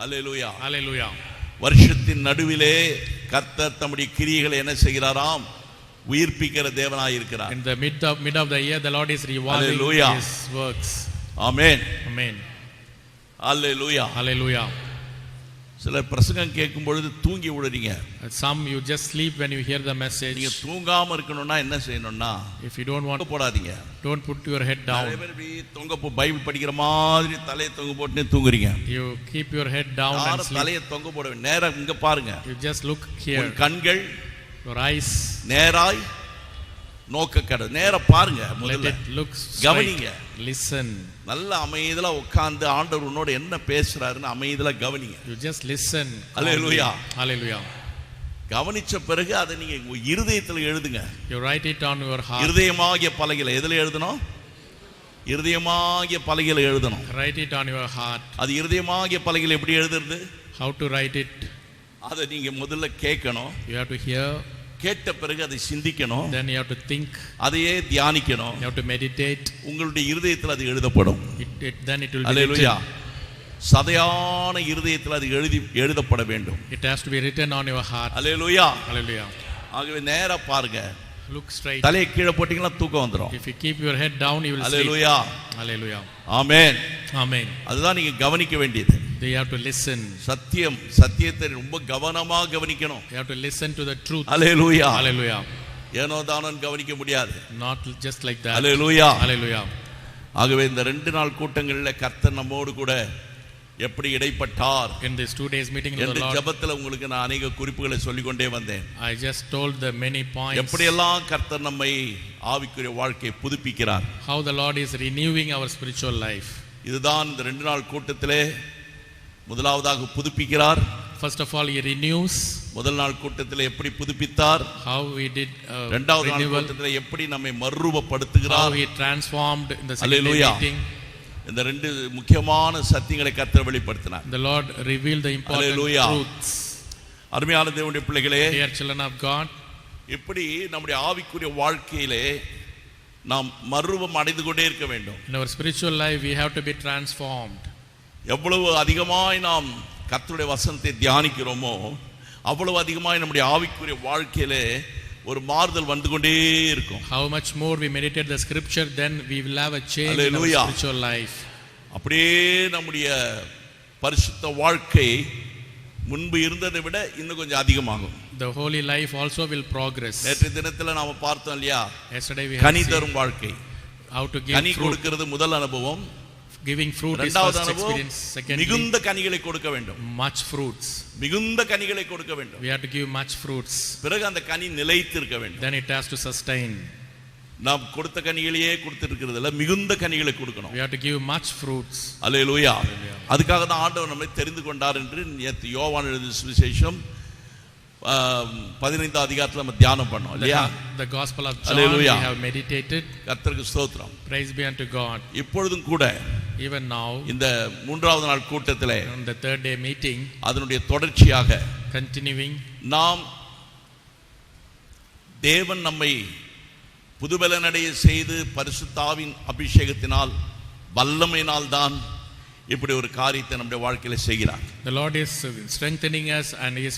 அல்லேலூயா. Hallelujah. வருஷத்தின் நடுவிலே கர்த்தர் தம்முடைய கிரியைகளை என்ன செய்கிறாராம்? உயிர்ப்பிக்கிற தேவனாய் இருக்கிறார். In the mid of the year, the Lord is rewarding Hallelujah. His works. Amen. Amen. Hallelujah. Hallelujah. சில பிரசங்கம் கேட்கும் பொழுது தூங்கி விடுறீங்க. Some you just sleep when you hear the message. நீங்க தூங்காம இருக்கணும்னா என்ன செய்யணும்னா, If you don't want, போடாதீங்க. don't put your head நிறைய down. பேர் இப்படி பைபிள் படிக்கிற மாதிரி தலையை தொங்க போட்டுனே தூங்குறீங்க. You keep your head down and யாரும் sleep. தலையை தொங்க போட நேரா இங்க பாருங்க. You just look here. உன் கண்கள் Your eyes, நேராய் நோக்க கட நேரா பாருங்க. let முதல்ல it look கவனிங்க. straight. Listen. நல்ல அமைதியா உட்கார்ந்து ஆண்டவர் உன்னோட என்ன பேசுறாருன்னு அமைதியா கவனிங்க. You just listen. Hallelujah. Hallelujah. கவனிச்ச பிறகு அதை நீங்க உங்க இருதயத்துல எழுதுங்க. You write it on your heart. இருதயமாகிய பலகையில எதுல எழுதணும்? இருதயமாகிய பலகையில எழுதணும். Write it on your heart. அது இருதயமாகிய பலகையில எப்படி எழுதுறது? How to write it? அதை நீங்க முதல்ல கேட்கணும். You have to hear. கேட்ட பிறகு அதை சிந்திக்கணும். Then you have to think. அதையே தியானிக்கணும். You have to meditate. உங்களுடைய இருதயத்தில் அது எழுதப்படும். Then it will be hallelujah. written. சதையான இருதயத்தில் அது எழுதப்பட வேண்டும். It has to be written on your heart. Hallelujah. Hallelujah. ஆகவே நேரா பாருங்க. Look straight. தலையை கீழே போட்டீங்கன்னா தூக்கம் வந்துடும். If you keep your head down, you will sleep. Hallelujah. Hallelujah. Amen. Amen. அதுதான் நீங்க கவனிக்க வேண்டியது. They have to listen. சத்தியத்தை ரொம்ப கவனமா கவனிக்கணும். You have to listen to the truth. Hallelujah. Hallelujah. ஏனோ தானோன்னு கவனிக்க முடியாது. Not just like that. Hallelujah. Hallelujah. ஆகவே இந்த 2 நாள் கூட்டங்களில் கர்த்தர் நம்மோடு கூட எப்படி இடைப்பட்டார் In this 2 days meeting with என்று the Lord, ஜெபத்தில் உங்களுக்கு நான் அநேக குறிப்புகளை சொல்லிக்கொண்டே வந்தேன். I just told the many points. எப்படியெல்லாம் கர்த்தர் நம்மை ஆவிக்குரிய வாழ்க்கையை புதுப்பிக்கிறார். How the Lord is renewing our spiritual life. இதுதான் இந்த 2 நாள் கூட்டத்திலே முதலாவதாக புதுப்பிக்கிறார். First of all, He renews. முதல் நாள் கூட்டத்திலே எப்படி புதுப்பித்தார்? How He did இரண்டாவது நாள் renewal. கூட்டத்திலே எப்படி நம்மை மறுரூபப்படுத்துகிறார்? How He transformed in the second day Hallelujah. meeting. இந்த 2 முக்கியமான சத்தியங்களை கர்த்தர் வெளிப்படுத்தினார். The Lord revealed the important Hallelujah. truths. அருமையான தேவனுடைய பிள்ளைகளே, Dear children of God, இப்படி நம்முடைய ஆவிக்குரிய வாழ்க்கையிலே நாம் மறுரூபம் அடைந்து கொண்டே இருக்க வேண்டும். in our spiritual life we have to be transformed. எவ்வளவு அதிகமாய் நாம் கர்த்தருடைய வசனத்தை தியானிக்கிறோமோ அவ்வளவு அதிகமாய் நம்முடைய ஆவிக்குரிய வாழ்க்கையிலே ஒரு மாறுதல் வந்து கொண்டே இருக்கும். How much more we meditate the scripture, then we will have a change Hallelujah. in our spiritual life. அப்படியே நம்முடைய பரிசுத்த வாழ்க்கை முன்பு இருந்ததை விட இன்னும் கொஞ்சம் அதிகமாகும். The holy life also will progress. நேற்று தினத்துல நாம பார்த்தோம் இல்லையா? Yesterday we have Ghani seen தரும் வாழ்க்கை. how to give Ghani fruit. கொடுக்கிறது முதல் அனுபவம். Giving fruit is இரண்டாவது first அனுபவம் experience. Secondly, மிகுந்த கனிகளை கொடுக்க வேண்டும். much fruits. மிகுந்த கனிகளை கொடுக்க வேண்டும். We have to give much fruits. பிறகு அந்த கனி நிலைத்து இருக்க வேண்டும். Then it has to sustain. நாம் கொடுத்த கனிகளையே கொடுத்திருக்கிறது இல்ல, மிகுந்த கனிகளை கொடுக்கணும். We have to give much fruits. அல்லேலூயா. அதுக்காக தான் ஆண்டவர் நம்மை தெரிந்து கொண்டார் என்று நேற்று யோவான் எழுதின சுவிசேஷம் 15வது அதிகாரத்துல நம்ம தியானம் பண்ணோம் இல்லையா? The gospel of John Hallelujah. we have meditated. கர்த்தருக்கு ஸ்தோத்திரம். Praise be unto God. இப்பொழுதும் கூட Even now, இந்த 3வது நாள் கூட்டத்திலே on the third day meeting, அதனுடைய தொடர்ச்சியாக continuing, நாம் தேவன் நம்மை புதுபலனடைய செய்து பரிசுத்தாவின் அபிஷேகத்தினால் வல்லமையினால் தான் இப்படி ஒரு காரியத்தை நம்முடைய வாழ்க்கையில செய்கிறார். the Lord is strengthening us and He is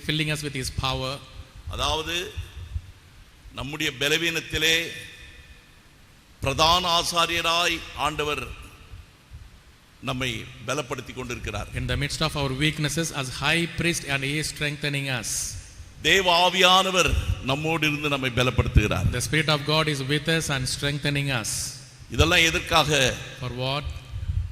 filling us with His power. அதாவது நம்முடைய பலவீனத்திலே பிரதான ஆசாரியராய் ஆண்டவர் நம்மை பலப்படுத்தி கொண்டிருக்கிறார். In the midst of our weaknesses, as high priest, and He is strengthening us. தேவ ஆவியானவர் நம்மோடு இருந்து நம்மை பலப்படுத்துகிறார். The Spirit of God is with us and strengthening us. இதெல்லாம் எதற்காக? For what?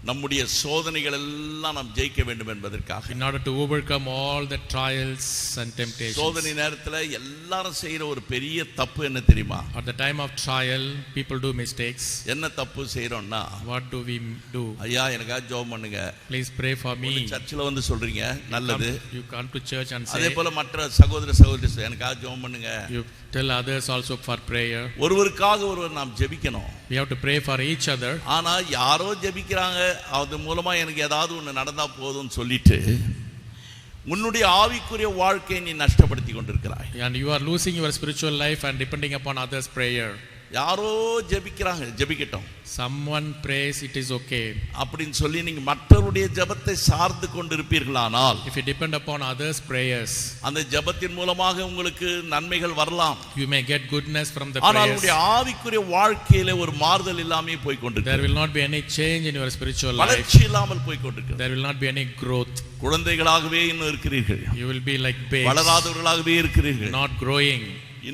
நம்முடைய சோதனைகள் எல்லாம் நாம் ஜெயிக்க வேண்டும் என்பதற்காக. In order to overcome all the trials and temptations. சோதனை நேரத்துல எல்லாரும் செய்யற ஒரு பெரிய தப்பு என்ன தெரியுமா? At the time of trial, people do mistakes. என்ன தப்பு செய்யறோம்னா, What do we do? ஐயா எனக்காக ஜெபம் பண்ணுங்க. Please pray for me. சர்ச்சில் வந்து சொல்றீங்க, நல்லது. You come to church and say. அதே போல மற்ற சகோதர சகோதரி எனக்காக ஜெபம் பண்ணுங்க. You tell others also for prayer. ஒருவருக்காக ஒருவர் நாம் ஜெபிக்கணும். We have to pray for each other. ஆனா யாரோ ஜெபிக்கிறாங்க, அது மூலமா எனக்கு ஏதாவது ஒன்று நடந்தா போதும்னு சொல்லிட்டு உன்னுடைய ஆவிக்குரிய வாழ்க்கையை நீ நஷ்டப்படுத்தி கொண்டிருக்கிறாய். And you are losing your spiritual life and depending upon others' prayer. யாரோ ஜெபிக்கிறாங்க, ஜெபிக்கட்டும். Someone prays, it is okay. அப்படின்னு சொல்லி நீங்க மற்றவருடைய ஜெபத்தை சார்ந்து கொண்டிருப்பீர்களானால், If you depend upon others' prayers, அந்த ஜெபத்தின் மூலமாக உங்களுக்கு நன்மைகள் வரலாம். you may get goodness from the ஆனால் prayers. உங்களுடைய ஆவிக்குரிய வாழ்க்கையில ஒரு மாறுதல் இல்லாமே போய் கொண்டிருக்கு. There will not be any change in your spiritual life. வளர்ச்சி இல்லாமல் போய் கொண்டிருக்கு. There will not be any growth. குழந்தைகளாகவே இன்னும் இருக்கிறீர்கள். You will be like babes, வளராதவர்களாகவே இருக்கிறீர்கள். not growing.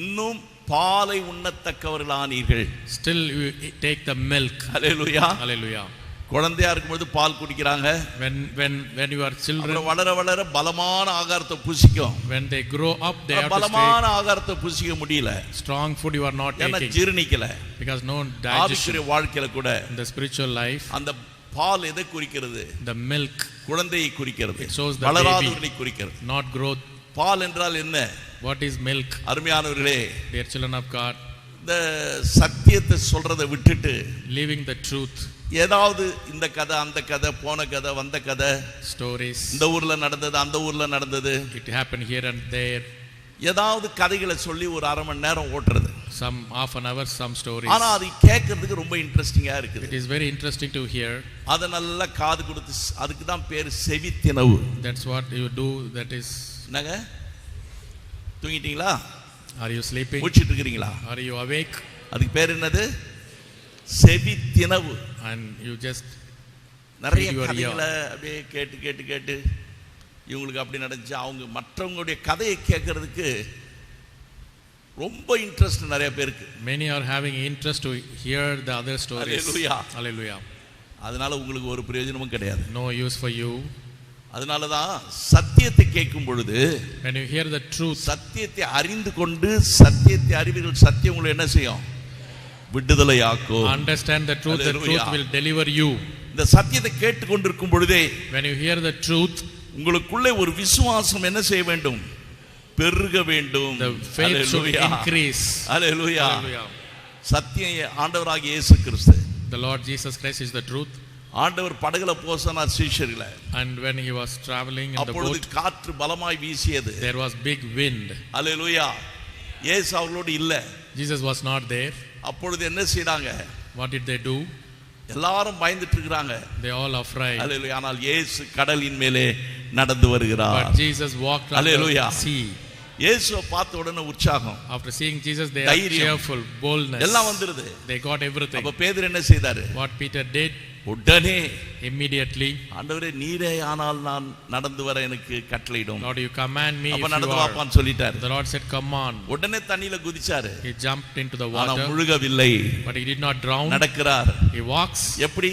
இன்னும் பாலை உண்ணத்தக்கவர்களானீர்கள். Still you take the milk. Hallelujah. Hallelujah. குழந்தையா இருக்கும்போது பால் குடிக்கிறாங்க. When you are children, வளர வளர பலமான ஆகாரத்தை புசிக்கும். when they grow up, they have to பலமான ஆகாரத்தை புசிக்க முடியல. take strong food you are not ஏன்னா taking ஜீரணிக்கல. because no digestion. ஆவிக்குரிய வாழ்க்கையில கூட In the spiritual life, அந்த பால் எதை குறிக்கிறது? the milk குழந்தையை குறிக்கிறது. It shows the வளராதவர்களை குறிக்கிறது. not growth. பால் என்றால் என்ன? What is milk? அருமையானவர்களே, Dear children of God, இந்த சத்தியத்தை சொல்றதை விட்டுட்டு living the truth, ஏதாவது இந்த கதை அந்த கதை போன கதை வந்த கதை, stories, இந்த ஊர்ல நடந்தது அந்த ஊர்ல நடந்தது, it happened here and there, ஏதாவது கதைகளை சொல்லி ஒரு அரை மணி நேரம் ஓட்டுறது. some half an hour, some stories. ஆனா அது கேட்கறதுக்கு ரொம்ப இன்ட்ரெஸ்டிங்கா இருக்குது. It is very interesting to hear. அத நல்லா காது கொடுத்து, அதுக்கு தான் பேர் செவித்தினவு. That's what you do. That is. என்னங்க, தூங்கிட்டீங்களா? Are you sleeping? மூச்சிட்டு இருக்கீங்களா? Are you awake? அதுக்கு பேர் என்னது? செவித்தினவு. And you just நிறைய feed your ear. கதைகளை அப்படியே கேட்டு கேட்டு கேட்டு இவங்களுக்கு அப்படி நடந்துச்சு, அவங்க மற்றவங்களுடைய கதையை கேட்கறதுக்கு ரொம்ப இன்ட்ரெஸ்ட் நிறைய பேருக்கு. Many are having interest to hear the other stories. Hallelujah. Hallelujah. அதனால உங்களுக்கு ஒரு பிரயோஜனமும் கிடையாது. No use for you. அதனால தான் சத்தியத்தை கேட்கும் பொழுது, When you hear the truth, சத்தியத்தை அறிந்து கொண்டு சத்தியத்தை அறிவீர்கள், சத்தியம் உங்களை என்ன செய்யும்? விடுதலையாக்கும். understand the truth. The Hallelujah. truth will deliver you. இந்த சத்தியத்தை கேட்டு கொண்டிருக்கும் பொழுதே When you hear the truth, உங்களுக்குள்ளே ஒரு விசுவாசம் என்ன செய்ய வேண்டும்? பெருக வேண்டும். the faith should Hallelujah. increase. Hallelujah. Hallelujah. சத்தியம் ஆண்டவராகிய இயேசு கிறிஸ்து. The Lord Jesus Christ is the truth. ஆண்டவர் படகுல போக சொன்னார் சீஷர்களை. And when he was traveling in the அப்பொழுது boat, காற்று பலமாய் வீசியது. there was big wind. ஹல்லேலூயா. இயேசு அவர்களோடு இல்ல. Jesus was not there. அப்பொழுது என்ன செய்றாங்க? What did they do? எல்லாரும் பயந்துட்டு இருக்காங்க. They all afraid. ஹல்லேலூயா. ஆனால் இயேசு கடலின் மேலே நடந்து வருகிறார். But Jesus walked on Hallelujah. the sea. இயேசுவை பார்த்த உடனே உற்சாகம். After seeing Jesus, they are தைரியம். cheerful, boldness. எல்லாம் வந்துருது. They got everything. அப்ப பேதுரு என்ன செய்தாரு? What Peter did, உடனே immediately, ஆண்டவரே நீரே ஆனால் நான் நடந்து வர எனக்கு கட்டளையிடும். Lord, you command me. அப்ப If நடந்து you are. வாப்பான்னு சொல்லிட்டாரு. The Lord said, come on. உடனே தண்ணியில குதிச்சாரு. He jumped into the ஆனா water, முழுகவில்லை. but he did not drown. நடக்கிறார். He walks. எப்படி?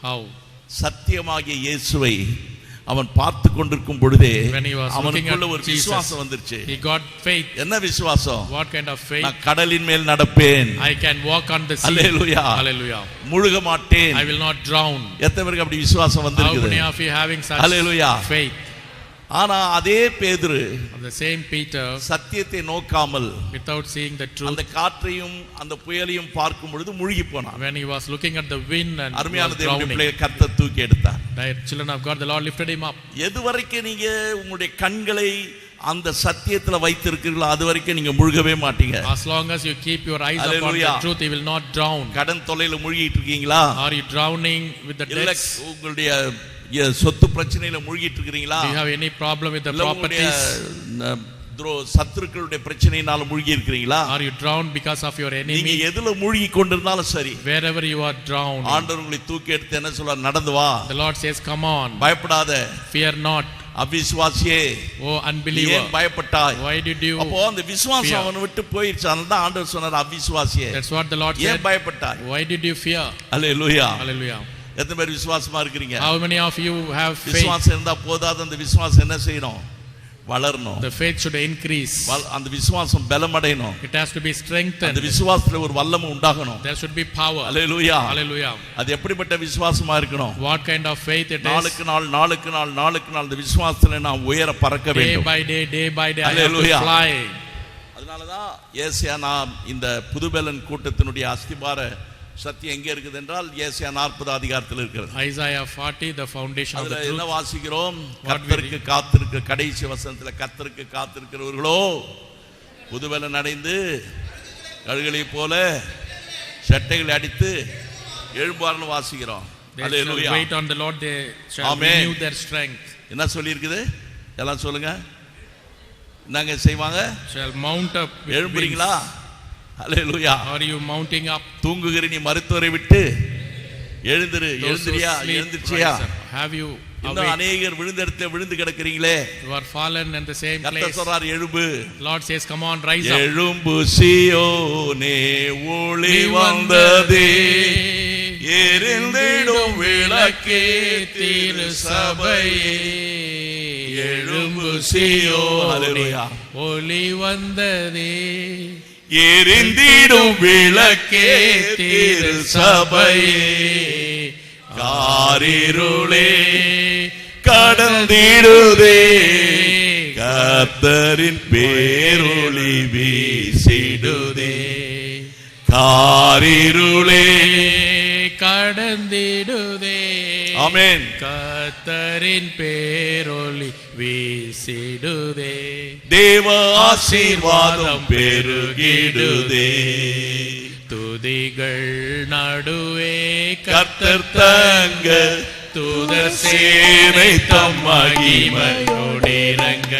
How? சத்தியமாகிய இயேசுவை அவன் பார்த்து கொண்டிருக்கும் பொழுதே When he was looking அவனுக்குள்ள at ஒரு Jesus, விசுவாசம் வந்துருச்சு. he got faith. என்ன விசுவாசம்? What kind of faith? நான் கடலின் மேல் நடப்பேன். I can walk on the sea. Hallelujah. Hallelujah. முழுக மாட்டேன். I will not drown. எத்தனை பேருக்கு அப்படி விசுவாசம் How வந்திருக்குது? many of you having such Hallelujah. faith? ஆனா அதே பேதுரு The same Peter, சத்தியத்தை நோக்காமல் without seeing the truth, அந்த காற்றையும் அந்த புயலையும் பார்க்கும் பொழுது முழுகி போனான். when he was looking at the wind and அருமையான was தேவனுடைய drowning, பிள்ளையை கர்த்தர் தூக்கி எடுத்தார். the children of God, the Lord lifted him up. எது வரைக்கும் நீங்க உங்களுடைய கண்களை அந்த சத்தியத்துல வைத்திருக்கிறீர்களோ அது வரைக்கும் நீங்க முழுகவே மாட்டீங்க. As long as you keep your eyes upon the Hallelujah. truth, you will not drown. கடன் தொல்லையில முழுகிட்டு இருக்கீங்களா? Are you drowning with the இல்ல debts? உங்களுடைய சொத்து பிரச்சனையில முழுகிட்டு இருக்கீங்களா? Do you have any problem with the இல்ல உங்களுடைய properties? சத்துருக்களுடைய பிரச்சனையினால முழுகி இருக்கிறீங்களா? Are you drowned because of your நீங்க enemy? எதுல முழுகி கொண்டிருந்தாலும் சரி, Wherever you are drowned, ஆண்டவர் உங்களை தூக்கி எடுத்து என்ன சொல்றார்? நடந்து வா. the Lord says, come on, பயப்படாத. fear not. அவிசுவாசியே, Oh நீ unbeliever, ஏன் பயப்பட்டாய்? why did you? அப்போ அந்த விசுவாசம் அவனை விட்டு போயிடுச்சு. அதனால தான் ஆண்டவர் சொன்னார், அவிசுவாசியே That's what the Lord ஏன் said. பயப்பட்டாய்? Why did you fear? Hallelujah. Hallelujah. எத்தனை பேர் விசுவாசமா இருக்கிறீங்க? How many of you have faith? விசுவாசம் இருந்தா போதாது, அந்த விசுவாசம் என்ன செய்யணும்? வளரணும். The faith should increase. அந்த விசுவாசம் பலமடையணும். It has to be அந்த strengthened. விசுவாசத்துல ஒரு வல்லமை உண்டாகணும். There should be power. Hallelujah. Hallelujah. அது எப்படிப்பட்ட விசுவாசமா இருக்கணும்? What kind of faith it is? நாளுக்கு நாள் அந்த விசுவாசத்துல நாம் உயர பறக்க Day வேண்டும். by day, I have to Hallelujah. fly. அதனாலதான் ஏசாயா நாம் இந்த புதுபெலன் கூட்டத்தினுடைய அஸ்திபார சத்தியம் எங்க இருக்குது என்றால் ஏசாயா 40 அதிகாரத்தில் இருக்கிறது. Isaiah 40, the foundation of the அதுல என்ன truth. வாசிக்கிறோம்? கர்த்தருக்கு காத்திருக்க, கடைசி வசனத்துல கர்த்தருக்கு காத்திருக்கிறவர்களோ புதுபெலன் அடைந்து கழுகளைப் போல சட்டைகளை அடித்து எழும்புவார்னு வாசிக்கிறோம். They shall hallelujah. wait on the Lord, they shall Amen. renew their strength. என்ன சொல்லி இருக்குது எல்லாம் சொல்லுங்க. என்னங்க செய்வாங்க? Shall mount up with எழும்புறீங்களா? Hallelujah. wings. Are you mounting up? தூங்குகிற நீ மருத்துவரை விட்டு எழுந்திரு. Those who எழுந்திரியா? sleep, எழுந்திருச்சியா? rise up. Have you இன்னும் awake? அநேகர் விழுந்த இடத்துல விழுந்து கிடக்கிறீங்களே. You are fallen in the same கர்த்தர் place. சொல்றார் எழும்பு. Lord says, come on, rise up. எழும்பு சீயோனே ஒளி வந்ததே, எரிந்திடும் விளக்கே திரு சபையே. எழும்பு சீயோனே ஒளி வந்ததே, எரிந்திடும் விளக்கே திரு சபையே. காரிருளே கடந்திடுதே, கர்த்தரின் பேரொளி வீசிடுதே. காரிருளே கடந்திடுதே, ஆமென். கர்த்தரின் பேரொளி வீசிடுதே. தேவ ஆசீர்வாதம் பெருகிடுதே. துதிகள் நடுவே கர்த்தர் தங்க, தூதர் சேனை தம் மகிமையோடிறங்க.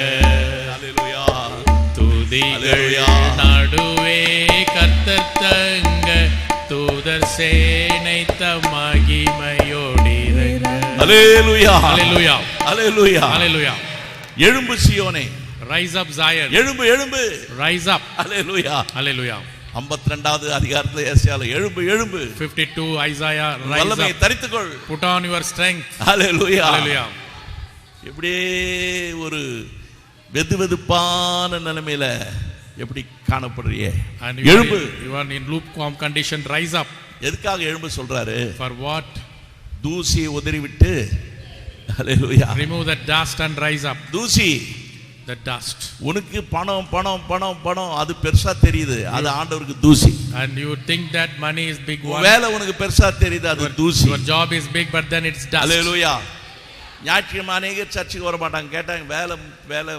அல்லேலூயா. துதிகள் நடுவே கர்த்தர் தங்க, தூதர் சேனை தம் மகிமையோடிறங்க. அல்லேலூயா. அல்லேலூயா. அல்லேலூயா. அல்லேலூயா. எழும்பு சீயோனே. Rise up Zion. எழும்பு எழும்பு. Rise up. அல்லேலூயா. Hallelujah. 52வது அதிகாரத்துல ஏசாயால எழும்பு எழும்பு. 52 Isaiah, rise வல்லமையை up. தரித்துக்கொள். Put on your strength. Hallelujah. Hallelujah. இப்படியே ஒரு வெதுவெதுப்பான நிலைமையில எப்படி காணப்படுறியே? And எழும்பு. you are in lukewarm condition, rise up. எதுக்காக எழும்பு சொல்றாரு? For what? தூசியை உதறி விட்டு. அல்லேலூயா. Remove the dust and rise up. தூசி. The dust. உனக்கு பணம் பணம் பணம் பணம் அது பெருசா தெரியுது, அது ஆண்டவருக்கு தூசி. And you think that money is big one. வேலை உனக்கு பெருசா தெரியுது, அது தூசி. Your job is big, but then it's dust. அல்லேலூயா. ஞாயிற்றுக்கிழமை அநேகர் சர்ச்சுக்கு வர மாட்டாங்க. கேட்டாங்க வேலை வேலை,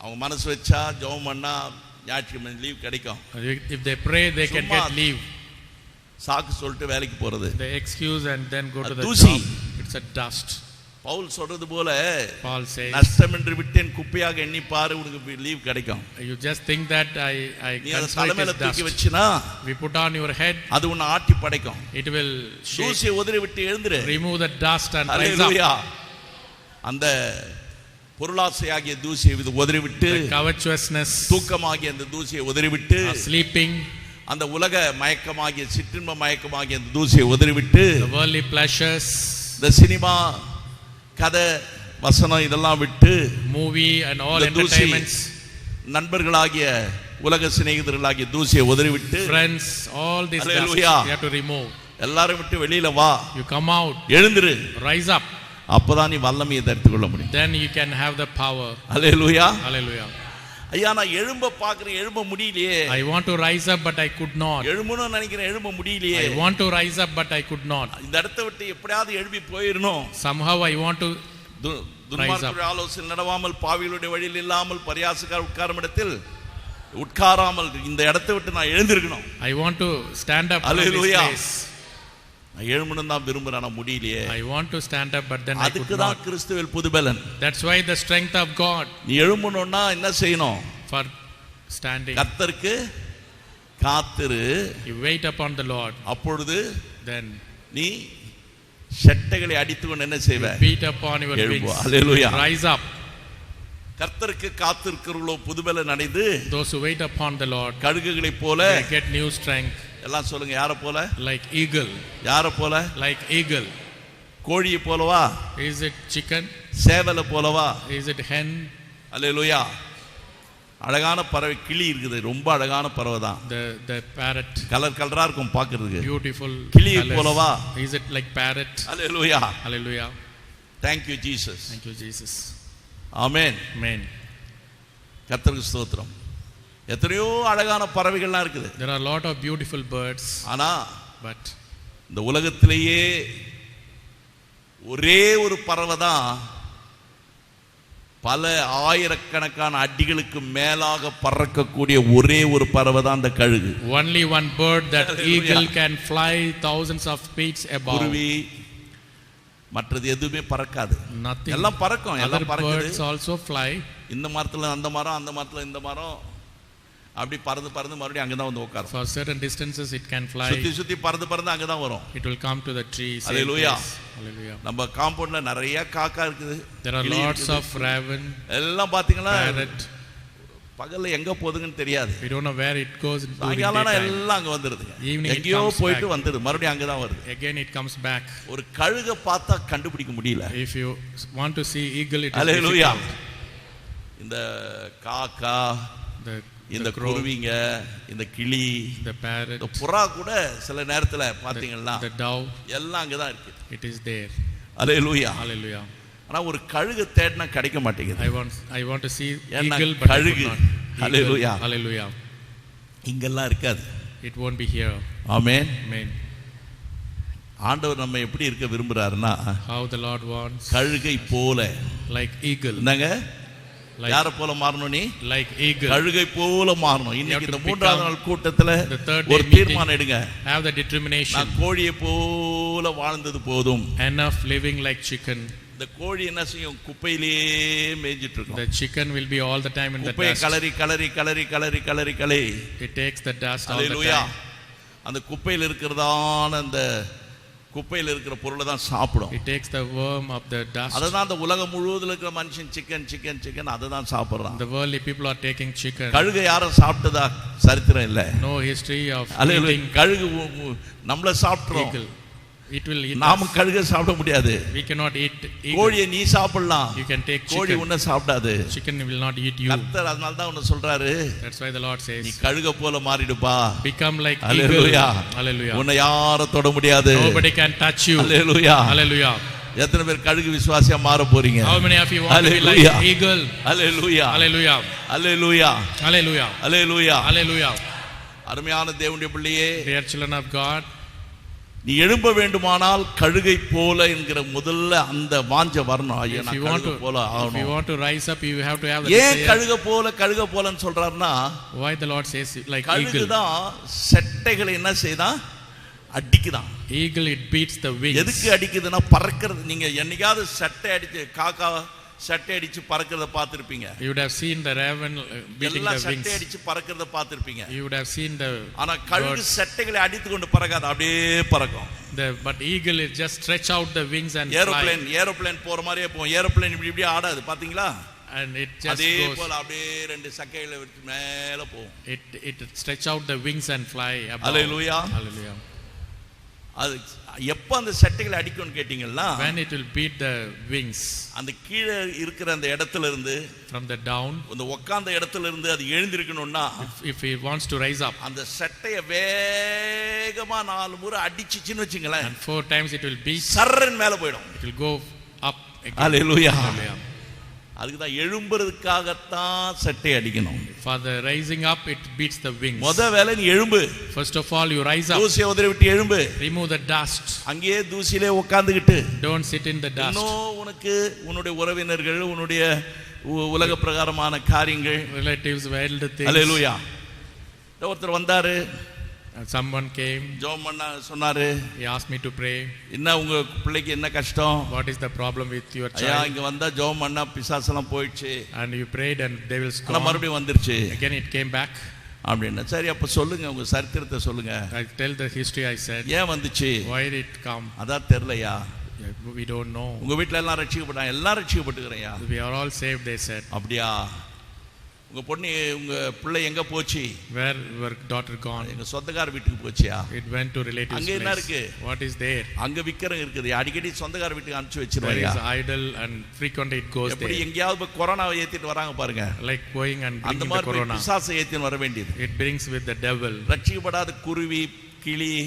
அவங்க மனசு வச்சா ஜெபம் பண்ணா ஞாயிற்றுக்கிழமை லீவ் கிடைக்கும். If they pray, they can get leave. சாக்கு சொல்லிட்டு வேலைக்கு போறது. They excuse and then go to the தூசி. job. It's a dust. Pavul சொல்றது போல, Paul says, நஷ்டம் என்று விட்டேன் குப்பையாக எண்ணி பாரு, உனக்கு லீவ் கிடைக்கும். you just think that I நீ அதை consider தலைமையில it as தூக்கி dust. வச்சினா We put on your head, அது உன்னை ஆட்டி படைக்கும். it will shake. தூசியை உதறி விட்டு எழுந்துரு. Remove the dust and rise up. அல்லேலூயா. அந்த பொருளாசையாகிய தூசியை உதறி விட்டு, The covetousness, தூக்கமாகிய அந்த தூசியை உதறி விட்டு, sleeping, அந்த உலக மயக்கமாகிய சிற்றின்ப மயக்கமாகிய அந்த தூசியை உதறி விட்டு, the worldly pleasures, இந்த சினிமா கதை வசனம் இதெல்லாம் விட்டு, movie and all இந்த தூசி, entertainments, நண்பர்களாகிய உலக சிநேகிதர்களாகிய தூசியை உதறி விட்டு, friends, all this dust Hallelujah. you have to remove. எல்லாரும் விட்டு வெளியில வா. You come out, எழுந்திரு. rise up, அப்பதான் நீ வல்லமையை தரித்து கொள்ள முடியும். then you can have the power. Hallelujah. Hallelujah. ஐயா நான் எழும்ப பார்க்கிறேன், எழும்ப முடியலையே. I want to rise up but I could not. எழும்பணும்னு நினைக்கிறேன், எழும்ப முடியலையே. I want to rise up but I could not. இந்த இடத்தை விட்டு எப்படியாவது எழும்பி போயிடணும். Somehow I want to துன்மார்க்கருடைய ஆலோசனை நடவாமல், பாவிகளுடைய வழியில் இல்லாமல், பரியாசக்காரர் உட்காரும் இடத்தில் உட்காராமல் இந்த இடத்தை விட்டு நான் எழுந்திருக்கணும். I want to stand up from this Hallelujah. place. நான் எழும்பணும் தான் விரும்புறேன், ஆனா முடியலையே. I want to stand up but then I could அதுக்கு தான் not. கிறிஸ்துவில் புதுபலன். That's why the strength of God நீ எழும்பணும்னா என்ன செய்யணும்? for standing. கர்த்தருக்கு காத்திரு. You wait upon the Lord. அப்பொழுது Then நீ சட்டைகளை அடித்துக்கொண்டு என்ன செய்வ? beat upon your எழும்பு. wings. Hallelujah. Rise up. கர்த்தருக்கு காத்திருக்கிறவர்களோ புதுபலன் அடைந்து Those who wait upon the Lord, கழுகுகளைப் போல. they get new strength. எல்லாம் சொல்லுங்க, யார போல? Like eagle. யார போல? Like eagle. கோழியை போலவா? Is it chicken? சேவலை போலவா? Is it hen? அல்லேலூயா. அழகான பறவை கிளி இருக்குது, ரொம்ப அழகான பறவை தான். The parrot. கலர் கலரா இருக்கும் பார்க்கிறதுக்கு. Beautiful. கிளியை colours. போலவா? Is it like parrot? Hallelujah. Hallelujah. Thank you Jesus. Thank you Jesus. Amen. Amen. கர்த்தருக்கு ஸ்தோத்திரம். எத்தனையோ அழகான பறவைகள்லாம் இருக்குது. There are a lot of beautiful birds, ஆனா but இந்த உலகத்திலேயே ஒரே ஒரு பறவை தான் பல ஆயிரக்கணக்கான அடிகளுக்கு மேலாக பறக்கக்கூடிய ஒரே ஒரு பறவை தான் அந்த கழுகு. Only one bird, that eagle, can fly thousands of feet above. குருவி மற்றது எதுவுமே பறக்காது. Nothing. எல்லாம் பறக்கும், Other எல்லாம் பறக்குது. birds also fly. இந்த மரத்துல அந்த மரம், அந்த மரத்துல இந்த மரம், அப்படி பறந்து பறந்து மறுபடியும் அங்கதான் வந்து உட்காரும். For certain distances it can fly. சுத்தி சுத்தி பறந்து பறந்து அங்கதான் வரும். It will come to the tree. Hallelujah. Hallelujah. நம்ம காம்பவுண்ட்ல நிறைய காக்கா இருக்குது. There are lots of raven. எல்லாம் பாத்தீங்களா parrot. பகல்ல எங்க போகுதுன்னு தெரியாது. We don't know where it goes. சாயங்காலம் எல்லாம் அங்க வந்துருது. எங்கேயோ போயிட்டு வந்துருது, மறுபடியும் அங்கதான் வருது. Again it comes back. ஒரு கழுகை பார்த்தா கண்டுபிடிக்க முடியல. If you want to see eagle, it is Hallelujah. difficult. இந்த காக்கா, இந்த crow, குருவிங்க, இந்த கிளி, the parrot, இந்த புறா கூட சில நேரத்துல பாத்தீங்கன்னா the dove, எல்லாம் அங்கதான் இருக்கு. it is there. Hallelujah. Hallelujah. ஆனா ஒரு கழுகு தேடினா கிடைக்க மாட்டேங்குது. I want to see ஏன்னா eagle, but கழுகு. I could not. Hallelujah. Hallelujah. இங்கெல்லாம் இருக்காது. It won't be here. Amen. Amen. ஆண்டவர் நம்ம எப்படி இருக்க விரும்புறாருன்னா, How the Lord wants, கழுகை போல. like eagle. என்னங்க? யாரை போல மாறணும்? நீ like eagle. கழுகை போல மாறணும். இன்னைக்கு இந்த மூன்றாவது நாள் கூட்டத்துல ஒரு day தீர்மானம் எடுங்க. Have the determination. நான் கோழியை போல வாழ்ந்தது போதும். Enough living like chicken. இந்த கோழி என்ன செய்யும்? குப்பையிலேயே மேய்ஞ்சிட்டு இருக்கும். The chicken will be all the time in the குப்பையை dust. Kalari kalari kalari kalari kalari kalari. It takes the dust all the Hallelujah. time. அந்த குப்பையில் இருக்கிறதான அந்த குப்பையில் இருக்கிற பொருளை தான் சாப்பிடும். It takes the worm of the dust. அதுதான் அந்த உலகம் முழுவதும் இருக்கிற மனுஷன் சிக்கன் சிக்கன் சிக்கன் அதை தான் சாப்பிடுறான். The worldly people are taking chicken. கழுகு யாரும் சாப்பிட்டதா சரித்திரம் இல்லை. No history of Hallelujah. eating கழுகு நம்மள சாப்பிட்டுரும். eagle. It will eat நாம us. கழுகை சாப்பிட முடியாது. We cannot eat eagle. கோழியை நீ சாப்பிடலாம். You can take கோழி chicken. உன்னை சாப்பிடாது. Chicken will not eat you. கர்த்தர் அதனால தான் உன்னை சொல்றாரு, That's why the Lord நீ says, கழுகை போல மாறிடுப்பா. become like eagle. Hallelujah. Hallelujah. உன்னை யாரும் தொட முடியாது. Nobody can touch you. Hallelujah. Hallelujah. எத்தனை பேர் கழுகு விசுவாசியா மாற போறீங்க? How many of you want to be Hallelujah. like eagle? Hallelujah. Hallelujah. Hallelujah. Hallelujah. Hallelujah. Hallelujah. அருமையான தேவனுடைய பிள்ளையே, Dear children of God, நீ எழும்ப வேண்டுமானால் கழுகை போல என்கிற முதல்ல அந்த வாஞ்ச வரணும். ஐயா if நான் you want கழுகை போல to, if you ஆகணும். want to rise up, you have to have the ஏன் desire. கழுகை போலன்னு சொல்றாருன்னா, Why the Lord says like கழுகு eagle? தான் செட்டைகளை என்ன செய்தான்? அடிக்குதான். Eagle, it beats the wings. எதுக்கு அடிக்குதுன்னா பறக்கிறது. நீங்க என்னைக்காவது சட்டை அடிச்சு காக்கா சட்டை அடிச்சு பறக்கிறத பார்த்திருப்பீங்க. You would have seen the raven beating எல்லாம் the சட்டை wings. அடிச்சு பறக்கிறத பார்த்திருப்பீங்க. You would have seen the ஆனா கழுகு birds. சட்டைகளை அடித்து கொண்டு பறக்காது, அப்படியே பறக்கும். But eagle is just stretch out the wings and aeroplane போற மாதிரியே போகும். ஏரோப்ளேன் இப்படி இப்படி ஆடாது, பாத்தீங்களா? and it just அதே goes. போல அப்படியே ரெண்டு சக்கைகளை வச்சு மேல போகும். It stretch out the wings and fly above. Hallelujah. Hallelujah. அது எப்ப அந்த சட்டைகளை அடிக்கும்னு கேட்டீங்கன்னா, When it will beat the wings அந்த கீழே இருக்கிற அந்த இடத்துல இருந்து, from the down, அந்த உட்கார்ந்த இடத்துல இருந்து அது எழுந்திருக்கணும்னா, if he wants to rise up, அந்த சட்டைய வேகமா 4 முறை அடிச்சிச்சுன்னு வச்சுங்களேன், and 4 times it will beat, சர்ரன் மேல போயிடும். it will go up again. Hallelujah. Hallelujah. அதுக்கு தான் எழும்புறதுக்காகத்தான் சட்டை அடிக்கணும். For the rising up, it beats the wings. முத வேலை நீ எழும்பு. First of all, you rise up. தூசியை உதறி விட்டு எழும்பு. Remove the dust. அங்கேயே தூசியிலே உட்கார்ந்துகிட்டு, Don't sit in the dust. இன்னும் உனக்கு உன்னுடைய உறவினர்கள், உன்னுடைய உலக பிரகாரமான காரியங்கள், Relatives, worldly things. அல்லேலூயா. ஒருத்தர் வந்தாரு, Someone came. ஜெபம் பண்ண சொன்னாரு. He asked me to pray. என்ன உங்க பிள்ளைக்கு என்ன கஷ்டம்? What is the problem with your ஐயா child? இங்க வந்தா ஜெபம் பண்ணா பிசாசெல்லாம் போயிடுச்சு, And you prayed and devils ஆனா gone. மறுபடியும் வந்துருச்சு Again it came back. அப்படின்னு. சரி அப்ப சொல்லுங்க, உங்க சரித்திரத்தை சொல்லுங்க. I tell the history. I said, ஏன் வந்துச்சு? why did it come? அதான் தெரியலையா? We don't know. உங்க வீட்டுல எல்லாம் ரட்சிக்கப்பட்டாங்க, எல்லாம் ரட்சிக்கப்பட்டுக்கிறேயா? We are all saved, they said. அப்படியா? உங்க பொண்ணு உங்க பிள்ளை எங்க போச்சு? Where were daughter gone? எங்க சொந்தக்கார வீட்டுக்கு போச்சியா? It went to relatives அங்க என்ன place. இருக்கு? What is there? அங்க விக்கிறங்க இருக்குது. அடிக்கடி சொந்தக்கார வீட்டுக்கு அனுப்பிச்சு There வச்சிருவாங்க. is idol and frequently it goes எப்படி there. எங்கயாவது போய் கொரோனாவை ஏத்திட்டு வராங்க பாருங்க. Like going and அந்த bringing the மாதிரி போய் corona. பிசாசை ஏத்தின்னு வர வேண்டியது. It brings with the devil. ரட்சிக்கப்படாத குருவி, கிளி,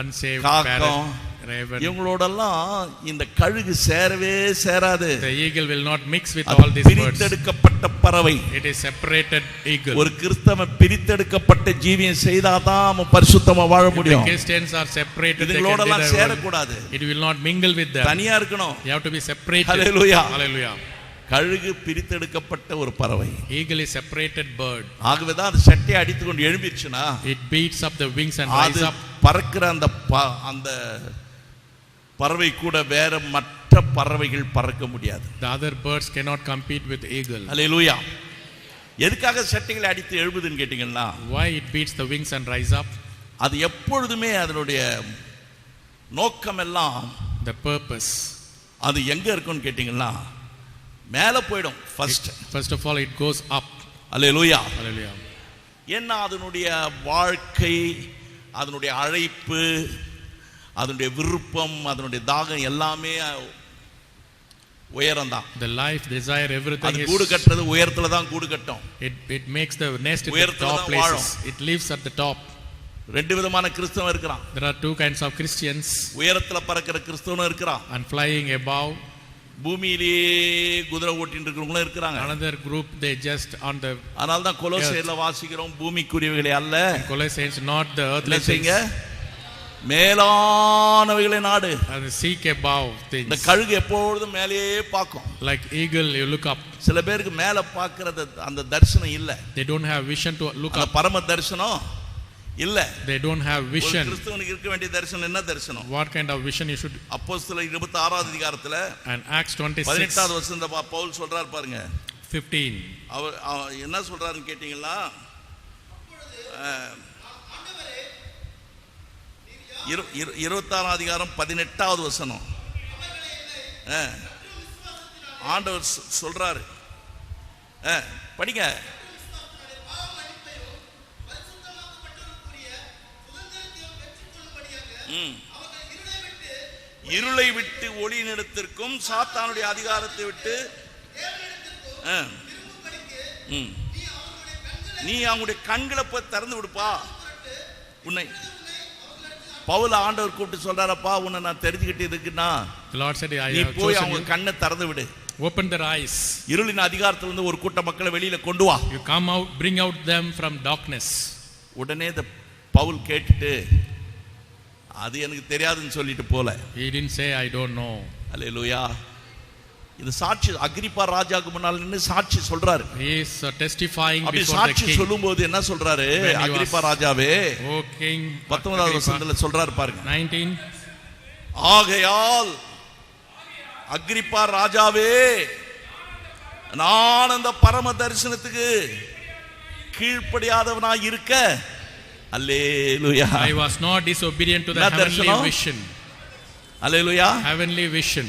Unsaved காக்கம், parrot, raven. இவங்களோடெல்லாம் இந்த கழுகு சேரவே சேராது. The eagle will not mix with all these birds. பிரித்தெடுக்கப்பட்ட பறவை. It is separated eagle. ஒரு கிறிஸ்தவன் பிரித்தெடுக்கப்பட்ட ஜீவியம் செய்தாதான் அவன் பரிசுத்தமா வாழ முடியும். Christians are separated. They இதுங்களோடெல்லாம் can be சேரக்கூடாது. It will not mingle with them. தனியா இருக்கணும். You have to be separated. Hallelujah. Hallelujah. கழுகு பிரித்தெடுக்கப்பட்ட ஒரு பறவை. Eagle is separated bird. ஆகவேதான் அது சட்டையை அடித்துக்கொண்டு எழும்பிடுச்சுனா It beats up the wings and rise up. பறக்கிற அந்த பறவை கூட வேற மற்ற பறவைகள் பறக்க முடியாது. The other birds cannot compete with eagle. அல்லேலூயா. எதுக்காக சட்டைகளை அடித்து எழும்புதுன்னு கேட்டீங்கன்னா, Why it beats the wings and rise up? அது எப்பொழுதுமே அதனுடைய நோக்கம் எல்லாம், The purpose. அது எங்க இருக்குன்னு கேட்டீங்கன்னா மேலே போய்டும். First of all it goes up. Hallelujah. Hallelujah. ஏன்னா அதனுடைய வாழ்க்கை, அதனுடைய அழைப்பு, அதனுடைய விருப்பம், அதனுடைய தாகம் எல்லாமே உயரம் தான். The life, desire, everything is. கூடு கட்டுறது உயரத்துல தான் கூடு கட்டும். It makes the nest at the top places. It lives at the top. ரெண்டு விதமான கிறிஸ்தவன் இருக்கிறான். There are two kinds of Christians. உயரத்துல பறக்கிற கிறிஸ்தவனும் இருக்கிறான். And flying above. பூமியிலே குதிரை ஓட்டிட்டு இருக்கிறவங்களும் இருக்கிறாங்க. Another group, they just on the. அதனால தான் கொலோசையர்ல வாசிக்கிறோம், பூமிக்குரியவைகளை அல்ல. Colossians, not the earthly things. மேலானவைகளை நாடு. And seek above things. இந்த கழுகு எப்பொழுதும் மேலேயே பார்க்கும். Like eagle, you look up. சில பேருக்கு மேலே பார்க்கறது அந்த தரிசனம் இல்ல. They don't have vision to look up. பரம தரிசனம் இல்ல. They don't have vision. கிறிஸ்தவனுக்கு இருக்க வேண்டிய தரிசனம் என்ன தரிசனம்? What kind of vision you should? அப்போஸ்தலர் 26வது அதிகாரத்துல and Acts 26 18வது வசனத்துல பவுல் சொல்றார் பாருங்க. 15. அவர் என்ன சொல்றாருன்னு கேட்டீங்களா? 26வது அதிகாரம் 18வது வசனம். ஆண்டவர் சொல்றாரு, படிங்க. இருளை விட்டு ஒளியினிடத்திற்கும் சாத்தானுடைய அதிகாரத்தை விட்டு நீ அவங்களுடைய கண்களை போய் திறந்து விடுப்பா. உன்னை பவுல் ஆண்டவர் கூப்பிட்டு சொல்றாரப்பா, உன்னை நான் தெரிஞ்சுக்கிட்டு இருக்குன்னா நீ போய் அவங்க கண்ணை திறந்து விடு. Open their eyes. இருளின் அதிகாரத்திலிருந்து ஒரு கூட்ட மக்களை வெளியில கொண்டு வா. You come out, bring out them from darkness. உடனே பவுல் கேட்டுட்டு அது எனக்கு தெரியாதுன்னு சொல்லிட்டு போல. He didn't say I don't know. அல்லேலூயா. இது சாட்சி அகிரிப்பா ராஜாவுக்கு முன்னால நின்னு சாட்சி சொல்றாரு. He is testifying before the king. சாட்சி சொல்லும்போது என்ன சொல்றாரு? அகிரிப்பா ராஜாவே, O king, 19வது வசனத்துல சொல்றாரு பாருங்க. 19. ஆகையால் அகிரிப்பா ராஜாவே, நான் அந்த பரம தரிசனத்துக்கு கீழ்ப்படியாதவனாய் இருக்க. அல்லேலூயா. I was not disobedient to the heavenly vision. Hallelujah. Heavenly vision.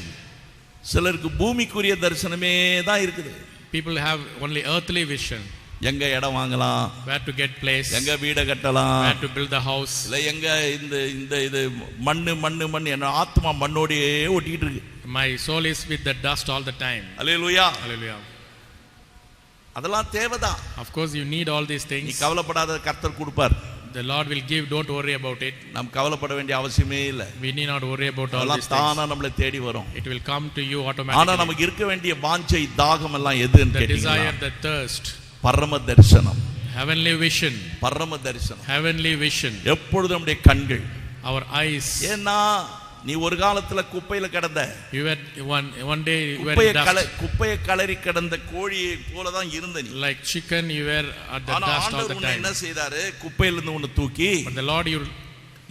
சிலருக்கு பூமிக்குரிய தரிசனமே தான் இருக்குது. People have only earthly vision. எங்க இடம் வாங்கலாம், where to get place, எங்க வீடு கட்டலாம், where to build the house, இல்ல எங்க இந்த இது மண்ணு என்ன ஆத்மா மண்ணோடயே ஒட்டிட்டு இருக்கு. My soul is with the dust all the time. Hallelujah. Hallelujah. அதெல்லாம் தேவைதான். Of course you need all these things. நீ கவலைப்படாத, கர்த்தர் கொடுப்பார். The Lord will give, don't worry about it. நாம் கவலைப்பட வேண்டிய அவசியமே இல்லை. We need not worry about all these things. தானா நம்மளை தேடி வரும். It will come to you automatically. ஆனா நமக்கு இருக்க வேண்டிய வாஞ்சை தாகம் எல்லாம் எதுன்னு கேட்டீங்களா? The desire, the thirst. பரம தரிசனம். Heavenly vision. பரம தரிசனம். Heavenly vision. எப்பொழுதும் நம்முடைய கண்கள். Our eyes. ஏன்னா நீ ஒரு காலத்துல குப்பையில கிடந்த. You were one day you were dust. குப்பையை கலரி கிடந்த கோழியை போல தான் இருந்த நீ. Like chicken you were at the dust all the time. என்ன செய்தாரு? குப்பையில இருந்து உன்னை தூக்கி. But the Lord you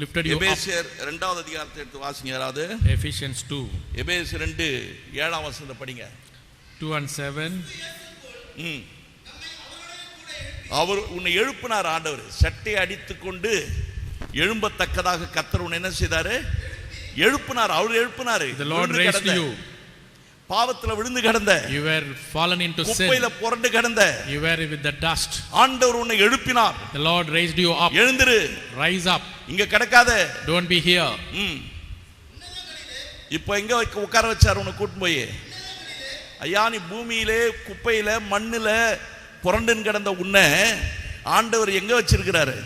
lifted you up. எபேசியர் 2வது அதிகாரத்தை எடுத்து வாசிங்க யாராவது. Ephesians 2. எபேசியர் 2:7 வசனத்தை படிங்க. 2:7. அவர் உன்னை எழுப்பினார் ஆண்டவர். சட்டை அடித்துக்கொண்டு எழும்பத்தக்கதாக கர்த்தர் உன்னை என்ன செய்தாரு? எழுப்பினார். அவர் எழுப்பினார். The Lord raised you. பாவத்துல விழுந்து கிடந்த. You were fallen into sin. குப்பையில புரண்டு கிடந்த. You were with the dust. ஆண்டவர் உன்னை எழுப்பினார். The Lord raised you up. எழுந்திரு. Rise up. இங்க கிடக்காத. Don't be here. இப்போ எங்க உட்கார வச்சார் உன்னை கூட்டி போய்? ஐயா நீ பூமியிலே குப்பையில மண்ணுல புரண்டுன்னு கிடந்த உன்னை ஆண்டவர் எங்க வச்சிருக்கிறாரு?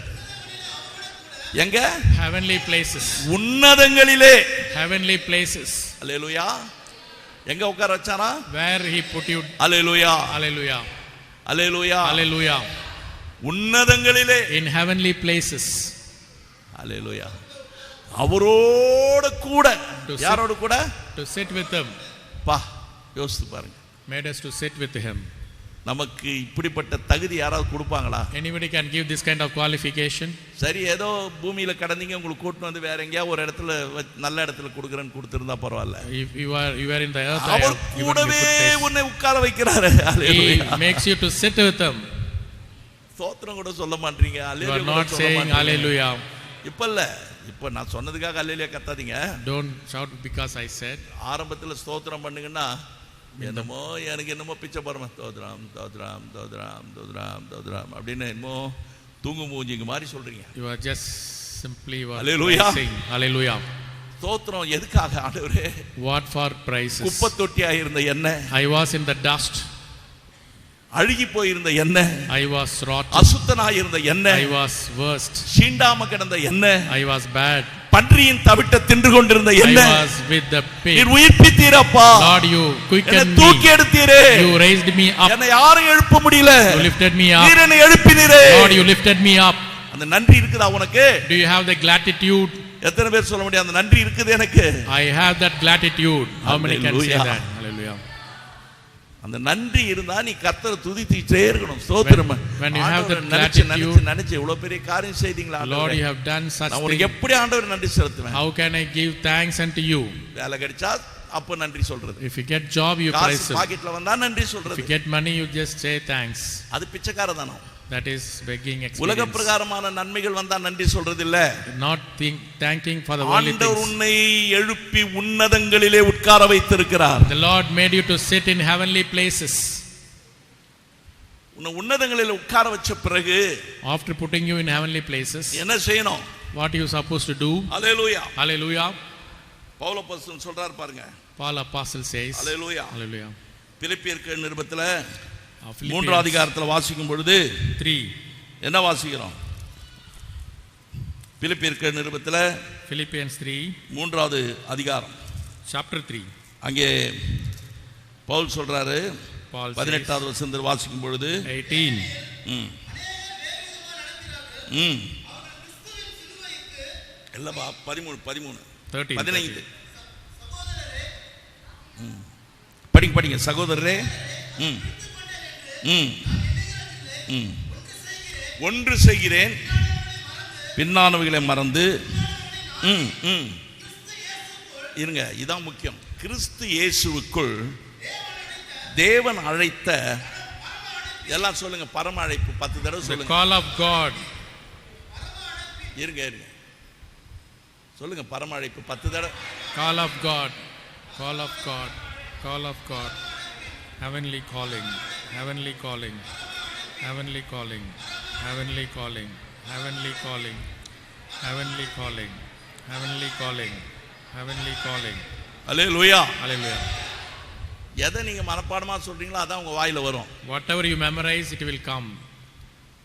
எங்க? Heavenly places. உன்னதங்களிலே. Heavenly places. அல்லேலூயா. எங்க உட்கார வச்சாரா? Where he put you. Hallelujah. Hallelujah. Hallelujah. Hallelujah. உன்னதங்களிலே. In heavenly places. அல்லேலூயா. அவரோட கூட. யாரோட கூட? To sit with him. பா யோசித்து பாருங்க. made us to sit with him. நமக்கு இப்படிப்பட்ட தகுதி யாராவது கொடுப்பாங்களா? Anybody can give this kind of qualification? சரி, ஏதோ பூமியில கடந்தீங்க, உங்களுக்கு கூட்டு வந்து வேற எங்கயா ஒரு இடத்துல நல்ல இடத்துல கொடுக்கறேன்னு கொடுத்திருந்தா பரவாயில்ல. If you are in the earth, அவர் கூடவே உன்னை உட்கார வைக்கிறாரு. He makes you to sit with him. ஸ்தோத்திரம் கூட சொல்ல மாட்டீங்க. You are not saying hallelujah. இப்ப நான் சொன்னதுக்காக ஹalleluya கத்தாதீங்க. Don't shout because I said. ஆரம்பத்துல ஸ்தோத்திரம் பண்ணுங்கன்னா என்னமோ எனக்கு என்னமோ பிச்சை போறமா தோத்ராம் தோத்ராம் தோத்ராம் தோத்ராம் தோத்ராம் அப்படின்னு என்னமோ தூங்கு மூஞ்சிங்க மாதிரி சொல்றீங்க. You are just simply saying hallelujah. ஸ்தோத்திரம் எதுக்காக ஆண்டவரே? What for praises? குப்பை தொட்டியா இருந்த என்ன, I was in the dust. அழுகி போயிருந்த என்ன, I was rotten. அசுத்தனாய் இருந்த என்ன, I was worst. சீண்டாம கிடந்த என்ன, I was bad. பன்றியின் தவிட்ட தின்று கொண்டிருந்த என்ன, I was with the pig. நீர் உயிர்ப்பித்தீரப்பா. Lord, you quickened me. தூக்கி எடுத்தீரே. You raised me up. என்னை யாரும் எழுப்ப முடியல. You lifted me up. நீர் என்னை எழுப்பினீரே. Lord, you lifted me up. அந்த நன்றி இருக்குதா உனக்கு? Do you have the gratitude? எத்தனை பேர் சொல்ல முடியும் அந்த நன்றி இருக்குது எனக்கு? I have that gratitude. How many can say that? Hallelujah. அந்த நன்றி இருந்தா நீ கர்த்தரை துதிச்சிட்டே இருக்கணும். ஸ்தோத்திரம். When you have that gratitude, நினைச்சு இவ்வளவு பெரிய காரியம் செய்தீங்களா ஆண்டவரே? Lord, you have done such நான் உனக்கு எப்படி ஆண்டவரே நன்றி செலுத்துவேன்? How can I give thanks unto you? வேலை கிடைச்சா அப்ப நன்றி சொல்றது. If you get job, you praise him. பாக்கெட்ல வந்தா நன்றி சொல்றது. If you get money, you just say thanks. அது பிச்சைக்காரதானோ? That is begging experience. உலக பிரகாரமான நன்மைகள் வந்தா நன்றி சொல்றது இல்ல. Not thanking for the worldly things. ஆண்டவர் உன்னை எழுப்பி உன்னதங்களிலே உட்கார வைத்திருக்கிறார். The Lord made you to sit in heavenly places. உன்னை உன்னதங்களிலே உட்கார வச்ச பிறகு, after putting you in heavenly places, என்ன செய்யணும்? What you supposed to do? Hallelujah. Hallelujah. Pavul அப்போஸ்தலன் சொல்றார் பாருங்க. Paul apostle says. Hallelujah. Hallelujah. பிலிப்பியர் நிருபத்துல 3ஆம் அதிகாரத்துல வாசிக்கும் பொழுது 3 என்ன வாசிக்கிறோம்? பிலிப்பியர் நிருபத்துல Philippians 3 3வது அதிகாரம் chapter 3. அங்கே பவுல் சொல்றாரு, Paul 18வது வசனத்தில் வாசிக்கும் பொழுது 18 இல்லப்பா 13 13 படிங்க சகோதரரே. ஒன்று செய்கிறேன், பின்னானவைகளை மறந்து. இருங்க, இதான் முக்கியம். கிறிஸ்து இயேசுவுக்குள் தேவன் அழைத்த, எல்லாம் சொல்லுங்க, பரம அழைப்பு 10 தடவை சொல்லுங்க. call of God. இருங்க சொல்லுங்க, பரம அழைப்பு 10 தடவை. Call of God, call of God, call of God. Heavenly calling, heavenly calling, heavenly calling, heavenly calling, heavenly calling, heavenly calling, heavenly calling, heavenly calling. Hallelujah. Hallelujah. எதை நீங்க மனப்பாடமா சொல்றீங்களோ அதான் உங்க வாயில வரும். Whatever you memorize, it will come.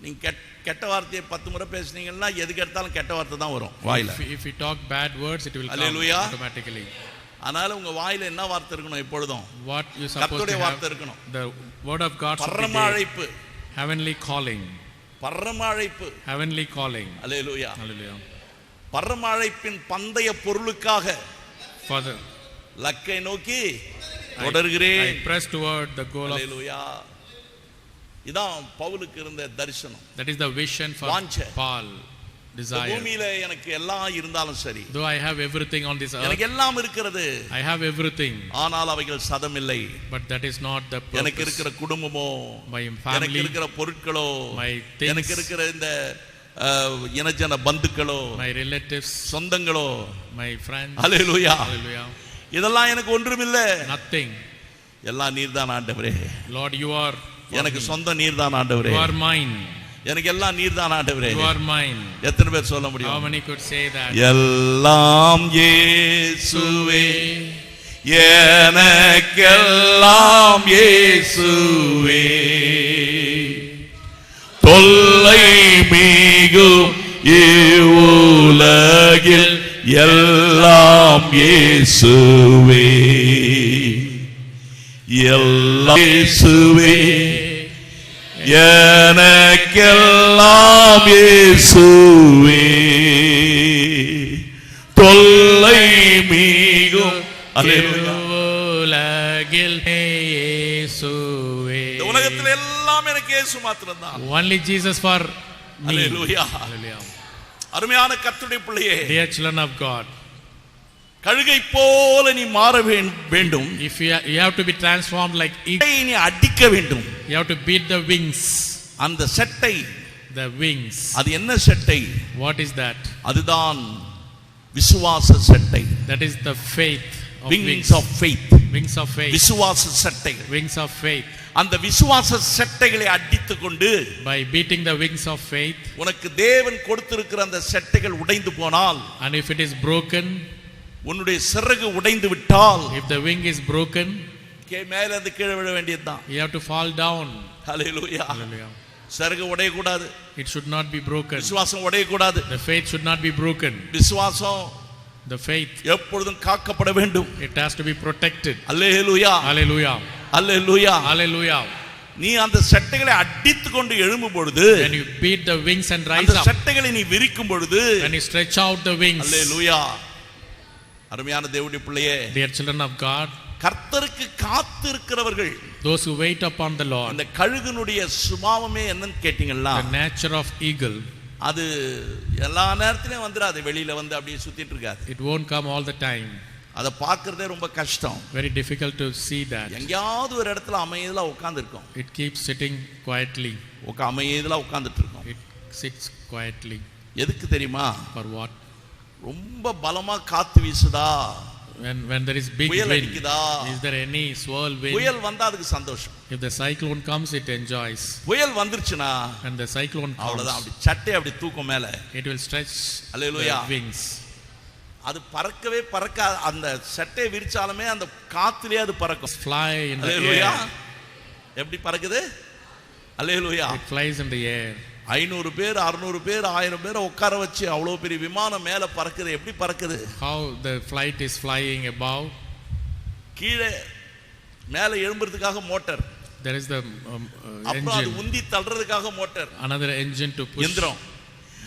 நீங்க கெட்ட வார்த்தையை 10 முறை பேசுனீங்கன்னா எதுக்கு எடுத்தாலும் கெட்ட வார்த்தை தான் வரும் வாயில. If you talk bad words, it will come automatically. அதனால உங்க வாயில என்ன வார்த்தை இருக்கணும்? எப்பொழுதும் what you supposed to have வார்த்தை இருக்கணும். The word of God. பரம அழைப்பு, heavenly calling, பரம அழைப்பு, heavenly calling. Hallelujah. Hallelujah. பரம அழைப்பின் பந்தய பொருளுக்காக Father, லக்கை நோக்கி தொடர்கிறேன். I press toward the goal. Hallelujah. இதான் பவுலுக்கு இருந்த தரிசனம். That is the vision for Paul. Desire. பூமியில எனக்கு எல்லாம் இருந்தாலும் சரி, though I have everything on this earth, எனக்கு எல்லாம் இருக்கிறது, I have everything, ஆனால் அவைகள் சதம் இல்லை. but that is not the purpose. எனக்கு இருக்கிற குடும்பமோ, my family, எனக்கு இருக்கிற பொருட்களோ, my things, எனக்கு இருக்கிற இந்த இனஜன பந்துக்களோ, my relatives, சொந்தங்களோ, my friends. Hallelujah. Hallelujah. இதெல்லாம் எனக்கு ஒன்றுமில்ல. Nothing. எல்லாம் நீர்தான் ஆண்டவரே. Lord, you are எனக்கு சொந்த நீர்தான் ஆண்டவரே. You are mine. எனக்கு எல்லாம் நீர்தான் ஆண்டவரே. You are mine. எத்தனை பேர் சொல்ல முடியும்? How many could say that? எல்லாம் இயேசுவே, எனக்கெல்லாம் இயேசுவே, தொல்லை மிகும் இவ்வுலகில் எல்லாம் இயேசுவே, எல்லாம் இயேசுவே, எனக்கெல்லாம் இயேசுவே, தொல்லை மிகும் உலகில் இயேசுவே. இந்த உலகத்துல எல்லாம் எனக்கு இயேசு மாத்திரம்தான். Only Jesus for me. Hallelujah. Hallelujah. அருமையான கர்த்தருடைய பிள்ளையே, Dear children of God, கழுகை போல நீ மாற வேண்டும். if you have to be transformed like eagle, நீ அடிக்க வேண்டும். you have to beat the wings. அந்த செட்டை, The wings. அது என்ன செட்டை? What is that? அதுதான் விசுவாச செட்டை. That is the faith of Wings wings. of faith. Wings of faith. விசுவாச செட்டை. Wings of faith. அந்த விசுவாச செட்டைகளை அடித்துக் கொண்டு By beating the wings of faith, உனக்கு தேவன் கொடுத்திருக்கிற அந்த செட்டைகள் உடைந்து போனால், and if it is broken, உன்னுடைய சிறகு உடைந்து விட்டால், if the wing is broken, மேல இருந்து கீழே விழ வேண்டியதுதான். you have to fall down. Hallelujah. Hallelujah. சிறகு உடைய கூடாது. It should not be broken. விசுவாசம் உடைய கூடாது. The faith should not be broken. விசுவாசம் The faith, எப்பொழுதும் காக்கப்பட வேண்டும். it has to be protected. Hallelujah. Hallelujah. Hallelujah. Hallelujah. நீ அந்த செட்டைகளை அடித்துக் கொண்டு எழும்பும் பொழுது, When you beat the wings and rise அந்த up, செட்டைகளை நீ விரிக்கும் பொழுது, when you stretch out the wings, அல்லேலூயா. அருமையான தேவனுடைய பிள்ளையே, dear children of God, கர்த்தருக்கு காத்திருக்கிறவர்கள், those who wait upon the Lord, அந்த கழுகுனுடைய சுபாவமே என்னன்னு கேட்டீங்கன்னா, the nature of eagle, அது எல்லா நேரத்திலும் வந்துடாது, வெளியில வந்து அப்படியே சுத்திட்டு இருக்காது. it won't come all the time. அதை பார்க்கறதே ரொம்ப கஷ்டம். Very difficult to see that. எங்கேயாவது ஒரு இடத்துல அமைதியா உட்கார்ந்து இருக்கும். It keeps sitting quietly. அமைதியா உட்கார்ந்துட்டு இருக்கும். It sits quietly. எதுக்கு தெரியுமா? For what? ரொம்ப பலமா காத்து வீசுதா, When there is big புயல் wind, அடிக்குதா, is there any swirl wind? புயல் வந்தா அதுக்கு சந்தோஷம். If the cyclone comes, it enjoys. புயல் வந்துருச்சுனா, When the cyclone comes, அவ்வளவுதான், அப்படி சட்டை அப்படி தூக்கும் மேல. it will stretch Hallelujah. the wings. அது பறக்கவே பறக்க, அந்த சட்டை விரிச்சாலுமே அந்த காத்திலே அது பறக்கும். Fly in the Hallelujah. air. எப்படி பறக்குது? அல்லேலூயா. It flies in the air. 500 பேர் 600 பேர் 1000 பேர் உட்கார வச்சு அவ்வளவு பெரிய விமானம் மேல பறக்குது. எப்படி பறக்குது? How the flight is flying above. கீழே மேல எழும்புறதுக்காக மோட்டார், There is the அப்புறம் அது engine. உந்தி தள்ளுறதுக்காக motor, Another engine to push. எந்திரம்.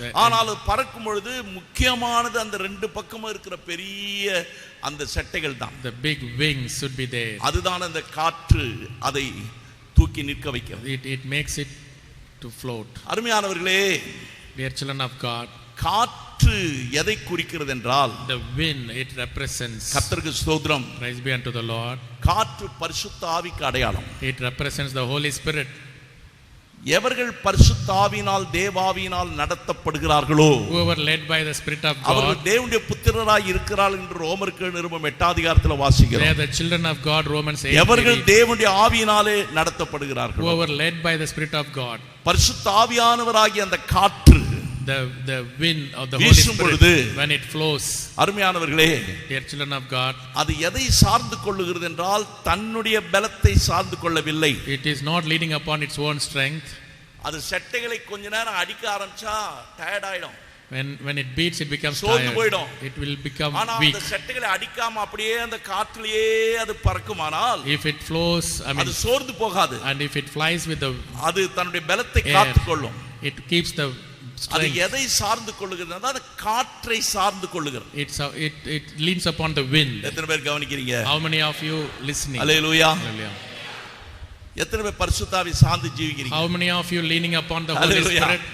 The ஆனால் பறக்கும் பொழுது முக்கியமானது அந்த ரெண்டு பக்கமும் இருக்கிற பெரிய அந்த செட்டைகள் தான். The big wings should be there. அதுதான் அந்த காற்று அதை தூக்கி நிற்க வைக்கிறது. It makes it to float. அருமையானவர்களே, Dear children of God, காற்று எதை குறிக்கிறது என்றால், the wind, it represents. கர்த்தருக்கு ஸ்தோத்திரம். Praise be unto the Lord. காற்று பரிசுத்த ஆவிக்கு அடையாளம். It represents the Holy Spirit. எவர்கள் பரிசுத்த ஆவியினால் தேவாவியினால் நடத்தப்படுகிறார்களோ, Whoever led by the Spirit of அவர்கள் God, தேவனுடைய புத்திரராய் இருக்கிறார்கள் என்று ரோமருக்கு நிருபம் 8 அதிகாரத்தில் வாசிக்கிறோம். they are the children of God. Romans 8. எவர்கள் தேவனுடைய ஆவியினாலே நடத்தப்படுகிறார்களோ, Whoever led by the Spirit of God, பரிசுத்த ஆவியானவராகிய அந்த காற்று the wind of the Holy வீசும் Spirit, பொழுது, when it flows, அருமையானவர்களே, dear children of God, அது எதை சார்ந்து கொள்ளுகிறது என்றால் தன்னுடைய பலத்தை சார்ந்து கொள்ளவில்லை. it is not leading upon its own strength. அது செட்டைகளை கொஞ்ச நேரம் அடிக்க ஆரம்பிச்சா டயர்ட் ஆயிடும். When it beats, it becomes சோர்ந்து tired. போயிடும். It will become ஆனா weak. அந்த செட்டைகளை அடிக்காம அப்படியே அந்த காற்றிலேயே அது பறக்குமானால், If it flows, அது சோர்ந்து போகாது. and if it flies with the அது தன்னுடைய பலத்தை air, காத்துக்கொள்ளும். it keeps the அது strength. எதை சார்ந்து கொள்ளுகிறது? அது காற்றை சார்ந்து கொள்ளுகிறது. It leans upon the wind. எத்தனை பேர் கவனிக்கிறீங்க? How many of you listening? Hallelujah. Hallelujah. எத்தனை பேர் பரிசுத்தாவி சார்ந்து ஜீவிக்கிறீங்க? How many of you leaning upon the Holy Hallelujah. Spirit?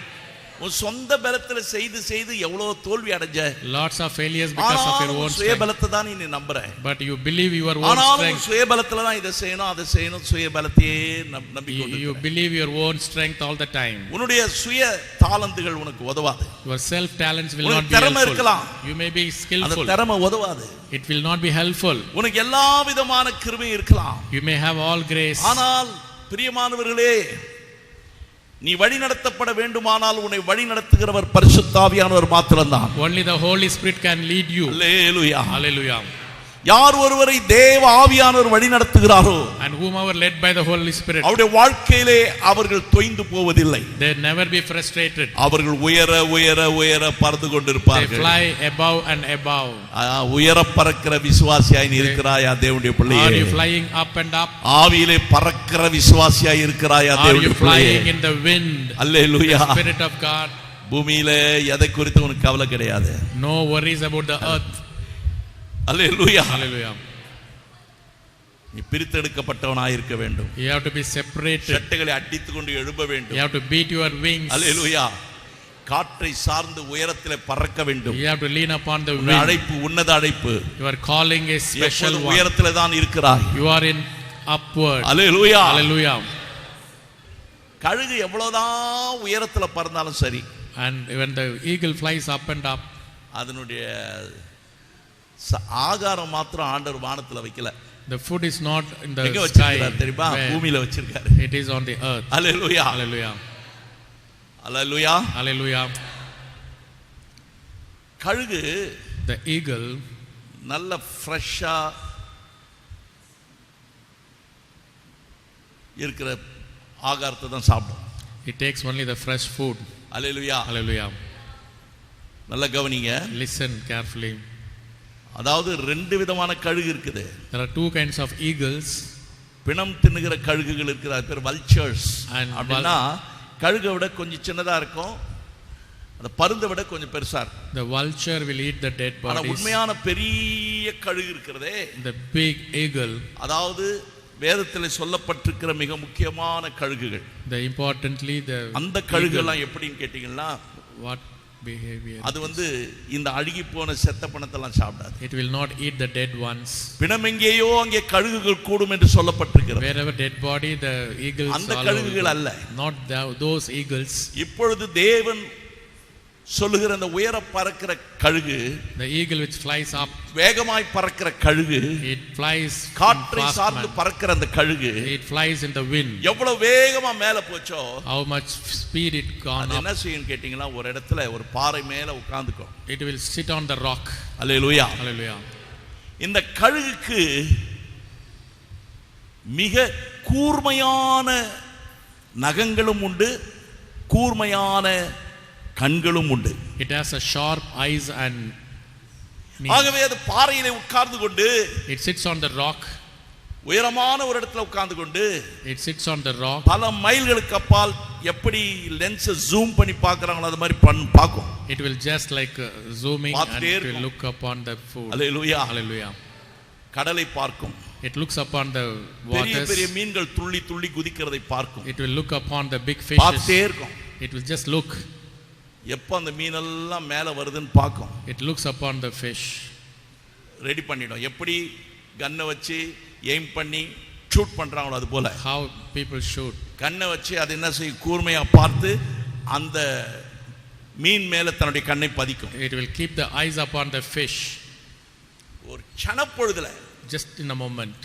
உன் சொந்த பலத்துல செய்து செய்து எவ்வளவு தோல்வி அடைஞ்ச. Lots of failures because of your own சுய strength. பலத்தை தான் நீ நம்புற. But you believe your own ஆனாலும் strength. சுய பலத்துல தான் இதை செய்யணும் அதை செய்யணும் சுய பலத்தையே நம்பிக்கொண்டு. You believe your own strength all the time. உன்னுடைய சுய தாளந்துகள் உனக்கு உதவாது. Your self talents will not be திறமை helpful. இருக்கலாம். You may be அந்த skillful. திறமை உதவாது. It will not be helpful. உனக்கு எல்லா விதமான கிருபை இருக்கலாம். You may have all grace. ஆனால் பிரியமானவர்களே, நீ வழி நடத்தப்பட வேண்டுமானால் உன்னை வழி நடத்துகிறவர் பரிசுத்த ஆவியானவர் மாத்திரம்தான். Only the Holy Spirit can lead you. Hallelujah. Hallelujah. யார் ஒருவரை தேவ ஆவியானவர் வழி நடத்துகிறாரோ, And whomever led by the Holy Spirit, அவருடைய வாழ்க்கையிலே அவர்கள் தொய்ந்து போவதில்லை. they never be frustrated. அவர்கள் உயர உயர உயர பறந்து They கொண்டிருப்பார்கள். fly above and above. உயர பறக்கிற விசுவாசியாய் நீ இருக்கிறாயா தேவனுடைய Are பிள்ளையே? you flying up and up? ஆவியிலே பறக்கிற விசுவாசியாய் இருக்கிறாயா Are you தேவனுடைய பிள்ளையே? flying in the wind? Hallelujah. The Spirit of God. பூமியிலே எதை குறித்து உனக்கு கவலை கிடையாது. No worries about the earth. Hallelujah. Hallelujah. நீ பிரித்தெடுக்கப்பட்டவனாய் இருக்க வேண்டும். You have to be separated. சட்டைகளை அடித்துக் கொண்டு எழும்ப வேண்டும். You have to beat your wings. அல்லேலூயா. காற்றை சார்ந்து உயரத்திலே பறக்க வேண்டும். You have to lean upon the wind. அழைப்பு உன்னத அழைப்பு. Your calling is special one. உயரத்திலே தான் இருக்கிறாய். You are in upward. Hallelujah. Hallelujah. கழுகு எவ்வளவுதான் உயரத்துல பறந்தாலும் சரி, And when the eagle flies up and up, அதனுடைய ஆகாரம் மாத்திரம் ஆண்டவர் வானத்துல வைக்கல. the food is not in the எங்க sky. வச்சிருக்காரு தெரியுமா? பூமியில வச்சிருக்காரு. It is on the earth. Hallelujah. Hallelujah. Hallelujah. Hallelujah. கழுகு The eagle நல்ல ஃப்ரெஷ்ஷா இருக்கிற ஆகாரத்தை தான் சாப்பிடும். it takes only the fresh food. Hallelujah. Hallelujah. நல்ல கவனிங்க. Listen carefully. அதாவது ரெண்டு விதமான கழுகு இருக்குது. There are two kinds of eagles. பிணம் தின்னுகிற கழுகுகள் இருக்குது. அது பேர் வல்ச்சர்ஸ். And அப்படின்னா கழுகை விட கொஞ்சம் சின்னதா இருக்கும், அந்த பருந்தை விட கொஞ்சம் பெருசா இருக்கும். The vulture will eat the dead ஆனா bodies. உண்மையான பெரிய கழுகு இருக்கிறதே, The big eagle, அதாவது வேதத்தில் சொல்லப்பட்டிருக்கிற மிக முக்கியமான கழுகுகள், the importantly the அந்த கழுகுலாம் எப்படின்னு கேட்டீங்கன்னா, what behavior? அது இந்த அழுகி போன செத்த பணத்தெல்லாம் சாப்பிடாது. It will not eat the dead ones. பிணம் எங்கேயோ அங்கே கழுகுகள் கூடும் என்று சொல்லப்பட்டிருக்கிறது. Wherever dead body, the eagles. அந்த கழுகுகள் அல்ல. Not those eagles. இப்பொழுது தேவன் சொல்லுகிற அந்த உயர பறக்கிற கழுகு, the eagle which flies up, வேகமாய் பறக்கிற கழுகு, it flies காற்றை சார்ந்து பறக்கிற அந்த கழுகு, it flies in the wind. எவ்வளவு வேகமா மேல போச்சோ, how much speed it gone up. என்ன செய்யும் கேட்டிங்களா, ஒரு இடத்துல ஒரு பாறை மேல உட்கார்ந்துக்கும். It will sit on the rock. Hallelujah. Hallelujah. இந்த கழுகுக்கு மிக கூர்மையான நகங்களும் உண்டு, கூர்மையான கண்களும் உண்டு. It has a sharp eyes and ஆகவே அது பாறையிலே உட்கார்ந்து கொண்டு, it sits on the rock. உயரமான ஒரு இடத்துல உட்கார்ந்து கொண்டு, it sits on the rock. பல மைல்களுக்கு அப்பால் எப்படி லென்ஸை ஜூம் பண்ணி பார்க்கறாங்களோ அது மாதிரி பார்க்கும். It will just like zooming and it will look upon the food. Hallelujah. Hallelujah. கடலை பார்க்கும். It looks upon the பெரிய waters. பெரிய மீன்கள் துள்ளி துள்ளி குதிக்கிறதை பார்க்கும். It will look upon the big fishes. பார்த்தே இருக்கும். It will just look. எப்போ அந்த மீனெல்லாம் மேலே வருதுன்னு பார்க்கும். It looks upon the fish. Ready பண்ணிடும். எப்படி கன்னை வச்சு எய்ம் பண்ணி ஷூட் பண்றாங்களோ அது போல. How people shoot. கண்ணை வச்சு அது என்ன செய்யும், கூர்மையா பார்த்து அந்த மீன் மேல தன்னுடைய கண்ணை பதிக்கும். It will keep the eyes upon the fish. ஒரு க்ஷணப்பொழுதுல, just in a moment.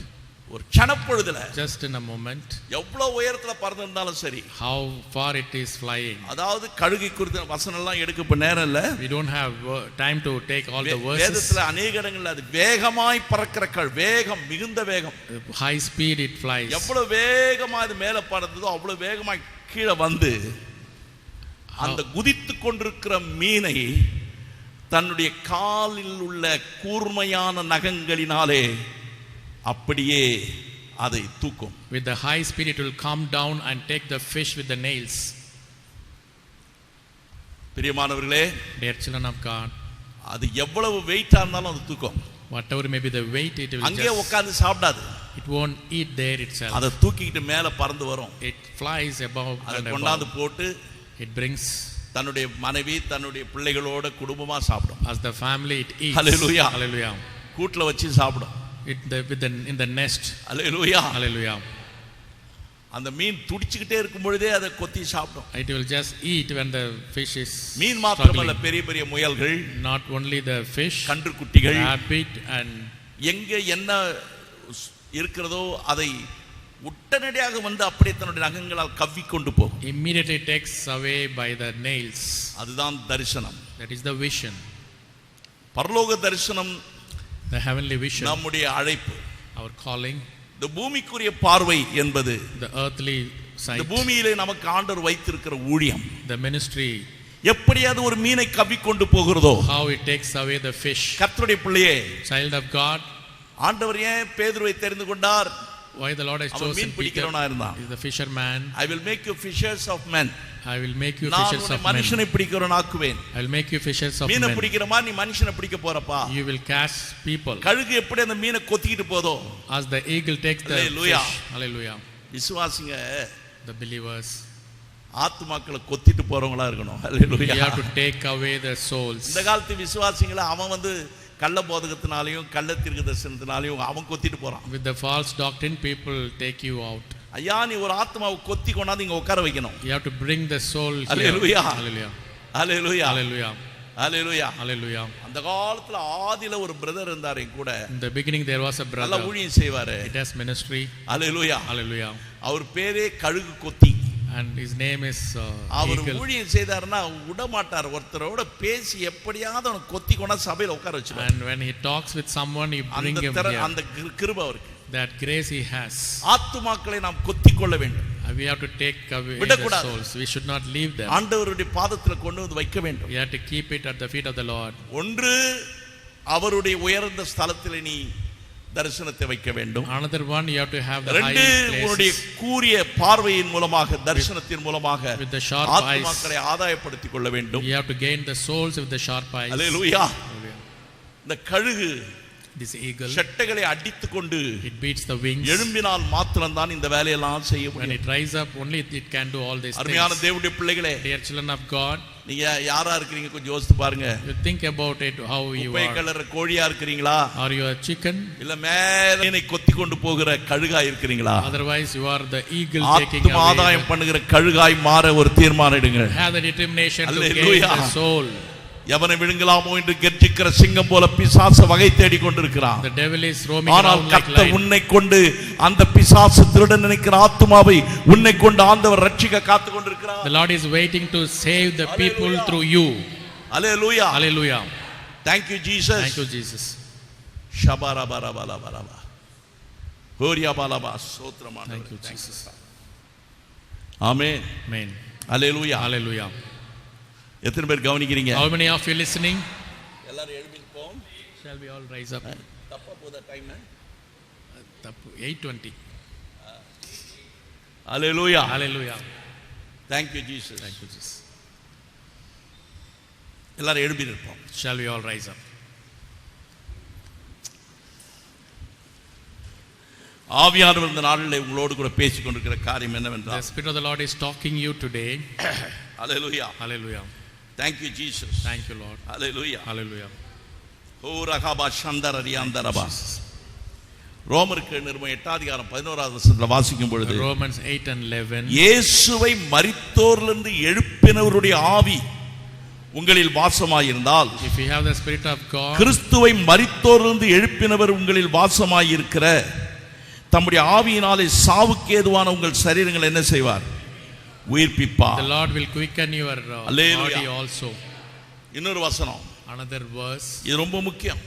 ஒரு க்ஷணப்பொழுதுல, just in a moment. எவ்வளவு உயரத்துல பறந்திருந்தாலும் சரி, how far it is flying. அதாவது கழுகை குறித்த வசனம் எல்லாம் எடுக்க இப்ப நேரம் இல்ல. We don't have time to take all the verses. வேதத்துல अनेक இடங்கள்ல அது வேகமாய் பறக்கிற வேகம், மிகுந்த வேகம், high speed it flies. எவ்வளவு வேகமா அது மேல பறந்ததோ அவ்வளவு வேகமாய் கீழே வந்து அந்த குதித்து கொண்டிருக்கிற மீனை தன்னுடைய காலில் உள்ள கூர்மையான நகங்களினாலே அப்படியே அதை தூக்கும். With the high speed it will come down and take the fish with the nails. பிரியமானவர்களே, dear children of God, அது எவ்வளவு வெயிட்டா இருந்தாலும் அது தூக்கும். whatever may be the weight, it will அங்கே உட்கார்ந்து சாப்பிடாது. it won't eat there itself. அதை தூக்கிட்டு மேல பறந்து வரும். it flies above அதை and கொண்டாந்து above. போட்டு it brings தன்னுடைய மனைவி தன்னுடைய பிள்ளைகளோட குடும்பமா சாப்பிடும். as the family it eats. Hallelujah. Hallelujah. கூட்ல வச்சு சாப்பிடும். in the nest. Hallelujah. Hallelujah. அந்த மீன் துடிச்சிட்டே இருக்கும் பொழுதே அதை கொத்தி சாப்பிடும். it will just eat when the fish is மீன் மாத்திரமல்ல, பெரிய பெரிய முயல்கள், not only the fish, கன்றுக்குட்டிகள், rabbit, and எங்க என்ன இருக்கிறதோ அதை உடனடியாக வந்து அப்படியே தன்னுடைய நகங்களால் கவ்வி கொண்டு போகும். immediately takes away by the nails. அதுதான் தரிசனம். that is the vision. பரலோக தரிசனம், the heavenly vision, நம்முடைய அழைப்பு, our calling. இந்த பூமிக்குரிய பார்வை என்பது the earthly sight, இந்த பூமியிலே நமக்கு ஆண்டவர் வைத்திருக்கிற ஊழியம், the ministry, எப்படி அது ஒரு மீனை கவ்வி கொண்டு போகிறதோ, how it takes away the fish. கர்த்தருடைய பிள்ளையே, child of God, ஆண்டவர் ஏன் பேதுருவை தெரிந்து கொண்டார்? why the Lord has அவன் chosen மீன் Peter பிடிக்கிறவனா இருந்தான். is the fisherman. I will make you fishers of men. I will make you நான் fishers உன்னை of men. மனுஷனை பிடிக்கிறவனாக்குவேன். I will make you fishers of மீனை men. பிடிக்கிற மாதிரி நீ மனுஷனை பிடிக்க போறப்பா. You will catch people. கழுகு எப்படி அந்த மீனை கொத்திக்கிட்டு போதோ, As the eagle takes the Hallelujah. fish. Hallelujah. விசுவாசிங்க The believers. ஆத்துமாக்களை கொத்திட்டு போறவங்களா இருக்கணும். We Hallelujah. have to take away their souls. இந்த காலத்து விசுவாசிங்களை அவன் கள்ள போதகத்தினாலையும் கள்ள தீர்க்கதரிசனத்தினாலையும் அவன் கொத்திட்டு போறான். With the false doctrine, people take you out. ஐயா நீ ஒரு ஆத்மாவை கொத்தி கொண்டாந்து இங்க உட்கார வைக்கணும். You have to bring the soul here. Hallelujah. Hallelujah. Hallelujah. Hallelujah. Hallelujah. Hallelujah. அந்த காலத்துல ஆதியில ஒரு பிரதர் இருந்தார் என் கூட. In the beginning there was a நல்ல brother. ஊழியம் செய்வாரு. It has ministry. Hallelujah. Hallelujah. அவர் பேரே கழுகு கொத்தி. And his name is our eagle. ஊழியம் செய்தாருன்னா விட மாட்டார். ஒருத்தரோட பேசி எப்படியாவது அவனை கொத்தி கொண்டா சபையில உட்கார வச்சிருவார். And when he talks with someone, he bring him here. அந்த கிருபை அவருக்கு. That grace he has. ஆத்துமாக்களை நாம் கொத்தி கொள்ள வேண்டும். We have to take away the விடக்கூடாது. souls. We should not leave them. ஆண்டவருடைய பாதத்துல கொண்டு வந்து வைக்க வேண்டும். We have to keep it at the feet of the Lord. ஒன்று அவருடைய உயர்ந்த ஸ்தலத்தில் நீ தரிசனத்தை வைக்க வேண்டும். Another one, you have to have the ரெண்டு high உன்னுடைய places. கூரிய பார்வையின் மூலமாக தரிசனத்தின் மூலமாக With the sharp eyes. ஆத்துமாக்களை ஆதாயப்படுத்திக் கொள்ள வேண்டும். You have to gain the souls with the sharp eyes. Hallelujah. Hallelujah. இந்த கழுகு This eagle, செட்டைகளை அடித்துக் கொண்டு it beats the wings. எழும்பினால் மாத்திரம்தான் இந்த வேலையெல்லாம் செய்ய When முடியும். it rise up, only it can do all these அருமையான things. தேவனுடைய பிள்ளைகளே, Dear children of God, நீங்க யாரா இருக்கிறீங்க கொஞ்சம் யோசித்து பாருங்க. you think about it, how you குப்பை are. கலர் கோழியா இருக்கிறீங்களா, Are you a chicken? இல்ல மேலே கொத்தி கொண்டு போகிற கழுகா இருக்கிறீங்களா? Otherwise, you are the eagle taking ஆத்தும away. ஆதாயம் பண்ணுகிற கழுகாய் மாற ஒரு தீர்மானம் எடுங்க. Have the determination to gain Hallelujah. the soul. எவனை விழுங்கலாமோ என்று கெர்ச்சிக்கிற சிங்கம் போல பிசாசு வகை தேடி கொண்டிருக்கிறான். The devil is roaming ஆனால் around like கர்த்தர் lion. உன்னை கொண்டு அந்த பிசாசு திருட நினைக்கிற ஆத்துமாவை உன்னை கொண்டு ஆண்டவர் ரட்சிக்க காத்து கொண்டிருக்கிறார். The Lord is waiting to save the people through you. Hallelujah. Hallelujah. Thank you Jesus. Thank you Jesus. ஷபரபரபரபரபா. ஹோரியபலபா ஸ்தோத்திரம் Thank you ஆண்டவரே. Jesus. ஆமென். Amen. Hallelujah. Hallelujah. எத்தனை பேர் கவனிக்கிறீங்க? How many of you listening? எல்லாரும் எழுந்திருப்போம். Shall we all rise up? தப்பா போதா time? 8:20. Hallelujah. Hallelujah. Thank you Jesus. Thank you Jesus. எல்லாரும் எழுந்திருப்போம். Shall we all rise up? ஆவியானவர் இந்த நாளிலே உங்களோடு கூட பேசிக் கொண்டிருக்கிற காரியம் The என்னவென்றால், Spirit of the Lord is talking you today. Hallelujah. Hallelujah. Thank you Jesus. Thank you Lord. Hallelujah. Hallelujah. ஓ ரகாபா சந்தரரியாந்தரபா. ரோமருக்கு நிருபம் 8:11 வாசிக்கும் பொழுது, Romans 8 and 11. இயேசுவை மரித்தோரிலிருந்து எழுப்பினவருடைய ஆவி உங்களில் வாசமாயிருந்தால், If you have the Spirit of God, கிறிஸ்துவை மரித்தோரிலிருந்து எழுப்பினவர் உங்களில் வாசமாயிருக்கிற தம்முடைய ஆவியினாலே சாவுக்கு ஏதுவான உங்கள் சரீரங்கள் என்ன செய்வார்? உயிர்ப்பிப்பார். the Lord will quicken your Hallelujah. body also. இன்னொரு வசனம், Another verse, இது ரொம்ப முக்கியம்.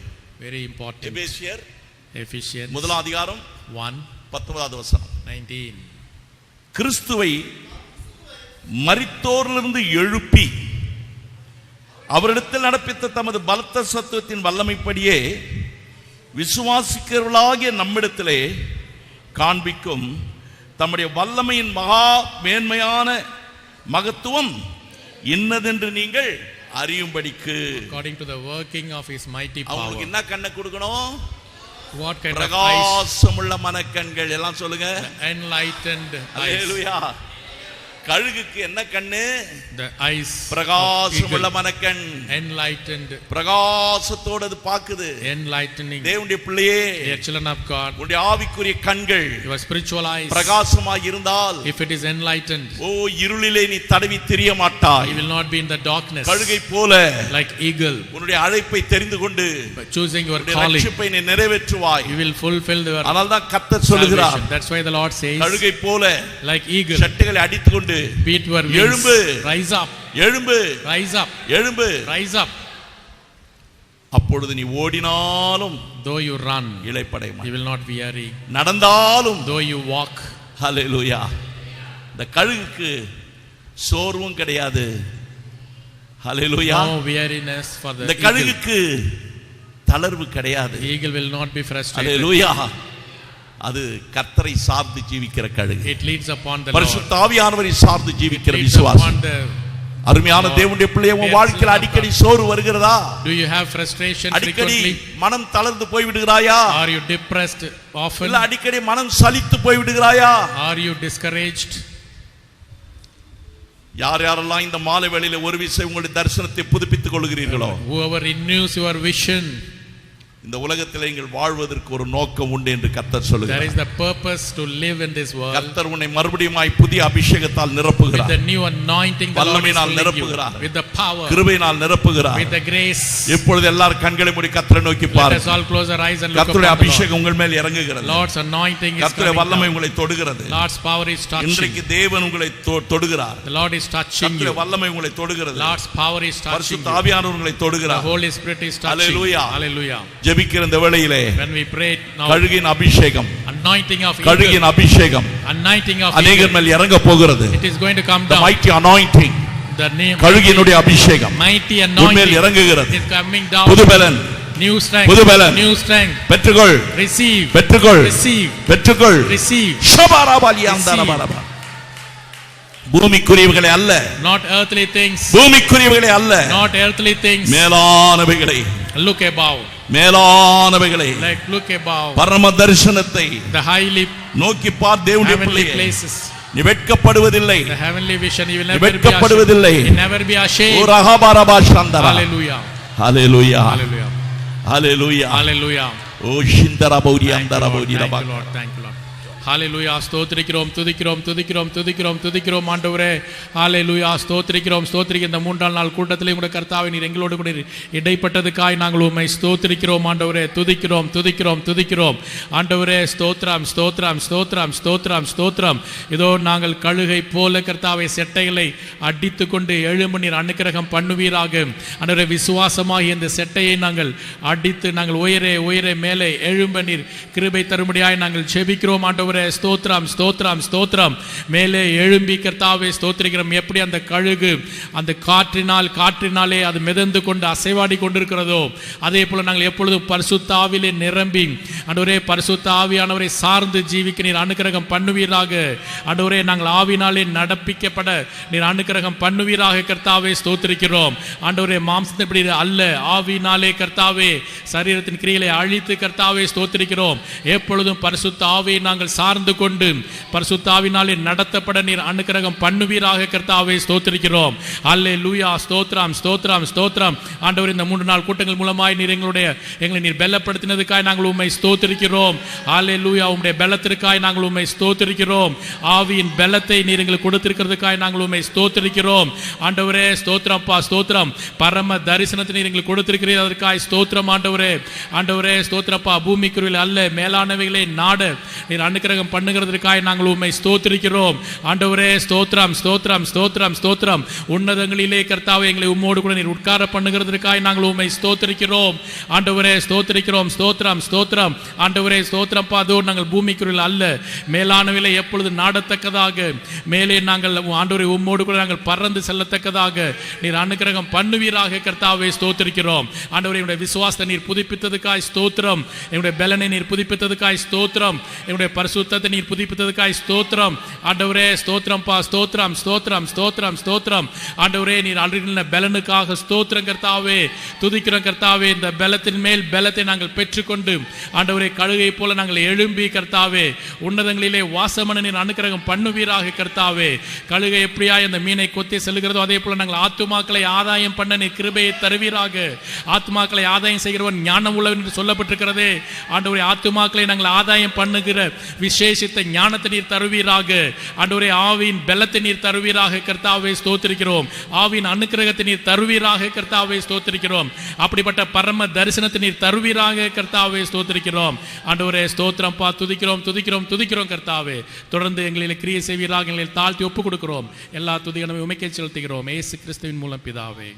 very important. எபேசியர் Ephesians 1:19. கிறிஸ்துவை மரித்தோரிலிருந்து எழுப்பி அவரிடத்தில் நடப்பித்த தமது பலத்த சத்துவத்தின் வல்லமைப்படியே விசுவாசிக்கிறவர்களாகிய நம்மிடத்திலே காண்பிக்கும் தம்முடைய வல்லமையின் மகா மேன்மையான மகத்துவம் இன்னதென்று நீங்கள் அறியும்படிக்கு. According to the working of his mighty power. அவங்களுக்கு என்ன கண்ணை கொடுக்கணும்? What kind of eyes? பிரகாசமுள்ள மனக்கண்கள். எல்லாம் சொல்லுங்க. Enlightened eyes. அல்லேலூயா. கழுகுக்கு என்ன கண்ணு? The eyes. பிரகாசமுள்ள மனக்கண். Enlightened. பிரகாசத்தோடு அது பாக்குது. Enlightening. தேவனுடைய பிள்ளையே, Dear children of God, உன்னுடைய ஆவிக்குரிய கண்கள் your spiritual eyes, பிரகாசமாய் இருந்தால், if it is enlightened, ஓ இருளிலே நீ தடவி திரிய மாட்டாய். you will not be in the darkness. கழுகை போல Like eagle, உன்னுடைய அழைப்பை தெரிந்து கொண்டு by choosing your உன்னுடைய calling, ரட்சிப்பை நீ நிறைவேற்றுவாய். you will fulfill your அதனால்தான் கர்த்தர் சொல்லுகிறார், salvation. That's why the Lord says, கழுகை போல like eagle, சட்டைகளை அடித்துக்கொண்டு beat your wings, எழும்பு, rise up, எழும்பு, rise up, எழும்பு. rise up. அப்பொழுது நீ ஓடினாலும் Though you run, இளைப்படைய you மாட்டாய். will not weary. நடந்தாலும், Though you walk, ஹல்லேலூயா. இந்த கழுகுக்கு சோர்வும் கிடையாது. ஹல்லேலூயா. no weariness for the இந்த eagle. கழுகுக்கு தளர்வு கிடையாது. The eagle will not be frustrated. ஹல்லேலூயா. அது கர்த்தரை சார்ந்து ஜீவிக்கிற கழுகு. It leads upon the Lord. பரிசுத்த ஆவியானவரை சார்ந்து ஜீவிக்கிற It leads விசுவாசம். upon the அருமையான தேவனுடைய பிள்ளையே, உன் வாழ்க்கையில் அடிக்கடி சோர்வு வருகிறதா? Do you have frustration அடிக்கடி frequently? மனம் தளர்ந்து போய் விடுகிறாயா? Are you depressed often? இல்ல அடிக்கடி மனம் சலித்து போய் விடுகிறாயா? Are you discouraged? யார் யாரெல்லாம் இந்த மாலை வேளையில ஒரு விசை உங்களுடைய தரிசனத்தை புதுப்பித்துக் கொள்கிறீர்களோ, Whoever renews your vision, இந்த உலகத்தில் நீங்கள் வாழ்வதற்கு ஒரு நோக்கம் உண்டு என்று கர்த்தர் there சொல்லுகிறார். is the purpose to live in this world. கர்த்தர் உன்னை மறுபடியுமாய் புதிய அபிஷேகத்தால் With நிரப்புகிறார், the new anointing, the Lord is வல்லமையினால் filling you. நிரப்புகிறார், With the power, கிருபையினால் நிரப்புகிறார். with the grace. இப்பொழுது எல்லாரும் கண்களை மூடி கர்த்தரை நோக்கி Let us பாருங்கள். all close our eyes and look கர்த்தருடைய upon the Lord. அபிஷேகம் உங்கள் மேல் இறங்குகிறது. Lord's anointing is கர்த்தருடைய coming வல்லமை down. உங்களை தொடுகிறது. Lord's power is touching. இன்றைக்கு தேவன் உங்களை தொடுகிறார். The Lord is touching கர்த்தருடைய you. வல்லமை உங்களை தொடுகிறது. Lord's power is touching பரிசுத்த you. ஆவியானவர் உங்களை The தொடுகிறார். Holy Spirit is touching. Hallelujah. Hallelujah. ஜெபிக்கிற இந்த வேளையிலே When we pray now, கழுகின் அபிஷேகம், anointing of கழுகின் eagle, அபிஷேகம் anointing of அநேகர் eagle, மேல் இறங்க போகிறது. it is going to come The down. mighty anointing, The name கழுகினுடைய அபிஷேகம் mighty உன்மேல் anointing இறங்குகிறது. is coming down. புது பலன் New strength. புது பலன் New strength. பெற்றுக்கொள், Receive. பெற்றுக்கொள், Receive. பெற்றுக்கொள். Receive. ஷபராபாலியாந்தரபரபா. பூமிக்குரியவைகளை அல்ல, Not earthly things. பூமிக்குரியவைகளை அல்ல, Not earthly things. மேலானவைகளை, Look above. மேலானவைகளை, Like look above. பரம தரிசனத்தை The highly நோக்கி பார். தேவனுடைய heavenly பிள்ளையே, places. நீ வெட்கப்படுவதில்லை, The heavenly vision. You will நீ never be வெட்கப்படுவதில்லை. ashamed. You will never be ashamed. O ரஹபாரபாஷந்தரா. Hallelujah. Hallelujah, Hallelujah. Hallelujah. Hallelujah. O ஷிந்தரபௌரி Thank you, Lord. அந்தரபௌரி Thank Rafah. you, Lord. Thank you, Lord. ஹalleluya. ஸ்தோத்திரிக்கிறோம், துதிக்கிறோம், துதிக்கிறோம், துதிக்கிறோம், துதிக்கிறோம் ஆண்டவரே. ஹalleluya. ஸ்தோத்திரிக்கிறோம், ஸ்தோத்திரிக்கிறோம். இந்த மூன்றாம் நாள் கூட்டத்திலே உம்முடைய கர்த்தாவே நீர் எங்களோடு கூட இடைப்பட்டதுக்காய் நாங்கள் உம்மை ஸ்தோத்திரிக்கிறோம் ஆண்டவரே. துதிக்கிறோம், துதிக்கிறோம், துதிக்கிறோம் ஆண்டவரே. ஸ்தோத்திரம், ஸ்தோத்திரம், ஸ்தோத்திரம், ஸ்தோத்திரம், ஸ்தோத்திரம். இதோ நாங்கள் கழுகை போல கர்த்தாவே செட்டைகளை அடித்து கொண்டு எழும்பு நீர் அனுக்கிரகம் பண்ணுவீராக ஆண்டவரே. விசுவாசமாகி இந்த செட்டையை நாங்கள் அடித்து நாங்கள் உயரே உயரே மேலே எழும்ப நீர் கிருபை தரும்படியாய் நாங்கள் ஜெபிக்கிறோம் ஆண்டவரே. ஸ்தோத்திரம், ஸ்தோத்திரம், ஸ்தோத்திரம். மேலே எழும்பி கர்த்தாவே ஸ்தோத்திரிக்கிறோம். எப்படி அந்த கழுகு அந்த காற்றினாலே அது மிதந்து கொண்டு அசைவாடி கொண்டிருக்கிறதோ அதே போல நாங்கள் எப்பொழுதும் பரிசுத்த ஆவியிலே நிரம்பி ஆண்டவரே பரிசுத்த ஆவியானவரை சார்ந்து ஜீவிக்க நீர் அனுக்கிரகம் பண்ணுவீராக ஆண்டவரே. நாங்கள் ஆவினாலே நடப்பிக்கப்பட நீர் அனுக்கிரகம் பண்ணுவீராக கர்த்தாவே. ஸ்தோத்திரிக்கிறோம் ஆண்டவரே. மாம்சத்தின்படி அல்ல, ஆவினாலே கர்த்தாவே சரீரத்தின் கிரியைகளை அழித்து கர்த்தாவே ஸ்தோத்திரிக்கிறோம். எப்பொழுதும் பரிசுத்த ஆவியை நாங்கள் சார்ந்து கொண்டு பரிசுத்த ஆவினாலே நடத்தப்பட நீர் அனுக்கிரகம் பண்ணுவீராக கர்த்தாவே. ஸ்தோத்திரிக்கிறோம். அல்லேலூயா. ஸ்தோத்திரம், ஸ்தோத்திரம், ஸ்தோத்திரம் ஆண்டவரே. இந்த 3 நாள் கூட்டங்கள் மூலமாய் நீர் எங்களை நீர் பலப்படுத்தினதுக்காய் நாங்கள் உம்மை ஸ்தோத்திரிக்கிறோம். அல்லேலூயா. உம்முடைய பலத்திற்காய் நாங்கள் உம்மை ஸ்தோத்திரிக்கிறோம். ஆவியின் பலத்தை நீர் எங்களுக்கு கொடுத்திருக்கிறதுக்காய் நாங்கள் உம்மை ஸ்தோத்திரிக்கிறோம் ஆண்டவரே. ஸ்தோத்திரம்ப்பா, ஸ்தோத்திரம். பரம தரிசனத்தை நீர் எங்களுக்கு கொடுத்திருக்கிறீர், அதற்காய் ஸ்தோத்திரம் ஆண்டவரே. ஆண்டவரே ஸ்தோத்திரப்பா. பூமிக்குரியவைகள் அல்ல, மேலானவைகளை நாட நீர் அனுக்கிரகம் பண்ணுகிறதற்காய் நாங்கள் உம்மை ஸ்தோத்திரிக்கிறோம் ஆண்டவரே. ஸ்தோத்திரம், ஸ்தோத்திரம், ஸ்தோத்திரம், ஸ்தோத்திரம். உன்னதங்களிலே கர்த்தாவே எங்களை உம்மோடு கூட நீர் உட்கார பண்ணுகிறதற்காய் நாங்கள் உம்மை ஸ்தோத்திரிக்கிறோம் ஆண்டவரே. ஸ்தோத்திரிக்கிறோம். ஸ்தோத்திரம், ஸ்தோத்திரம் ஆண்டவரே. ஸ்தோத்திரம்ப்பா. அதோ நாங்கள் பூமிக்குரியவைகள் அல்ல, மேலானவைகளை எப்பொழுது நாடத்தக்கதாக மேலே நாங்கள் ஆண்டவரே உம்மோடு கூட நாங்கள் பறந்து செல்லத்தக்கதாக நீர் அனுக்கிரகம் பண்ணுவீராக கர்த்தாவே. ஸ்தோத்திரிக்கிறோம் ஆண்டவரே. என்னுடைய விசுவாசத்தை நீர் புதுப்பித்ததுக்காய் ஸ்தோத்திரம். என்னுடைய பலனை நீர் புதுப்பித்ததுக்காய் ஸ்தோத்திரம். என்னுடைய பரிசுத்தத்தை நீர் புதுப்பித்ததுக்காய் ஸ்தோத்திரம் ஆண்டவரே. ஸ்தோத்திரம்ப்பா. ஸ்தோத்திரம், ஸ்தோத்திரம், ஸ்தோத்திரம், ஸ்தோத்திரம் ஆண்டவரே. நீர் அருகின பலனுக்காக ஸ்தோத்திரம் கர்த்தாவே. துதிக்கிறோம் கர்த்தாவே. இந்த பலத்தின் மேல் பலத்தை நாங்கள் பெற்றுக்கொண்டு ஆண்டவரே கழுகை போல நாங்கள் எழும்பி கர்த்தாவே உன்னதங்களிலே வாசமன நீர் அனுக்கிரகம் பண்ணுவீராக கர்த்தாவே. கழுகை எப்படியா இந்த மீனை கொத்தி செல்கிறதோ அதே போல நாங்கள் ஆத்துமாக்களை ஆதாயம் பண்ண நீர் கிருபையை தருவீராக. ஆத்துமாக்களை ஆதாயம் செய்கிறவன் ஞானம் உள்ளவன் என்று சொல்லப்பட்டிருக்கிறதே ஆண்டவரே. ஆத்துமாக்களை நாங்கள் ஆதாயம் பண்ணுகிற விசேஷித்த ஞானத்தை நீர் தருவீராக ஆண்டவரே. ஆவியின் பலத்தை நீர் தருவீராக கர்த்தாவே. ஸ்தோத்திரிக்கிறோம். ஆவியின் அனுக்கிரகத்தை நீர் தருவீராக கர்த்தாவே. ஸ்தோத்திரிக்கிறோம். அப்படிப்பட்ட பரம தரிசனத்தை நீர் தருவீராக கர்த்தாவே. ஸ்தோத்திரிக்கிறோம் ஆண்டவரே. ஸ்தோத்திரம்ப்பா. துதிக்கிறோம், துதிக்கிறோம், துதிக்கிறோம் கர்த்தாவே. தொடர்ந்து எங்களில் கிரியை செய்வீராக எங்களை தாழ்த்தி ஒப்புக் கொடுக்கிறோம். எல்லா துதிகளையும் உமைக்கே செலுத்துகிறோம். இயேசு கிறிஸ்துவின் மூலம் பிதாவே.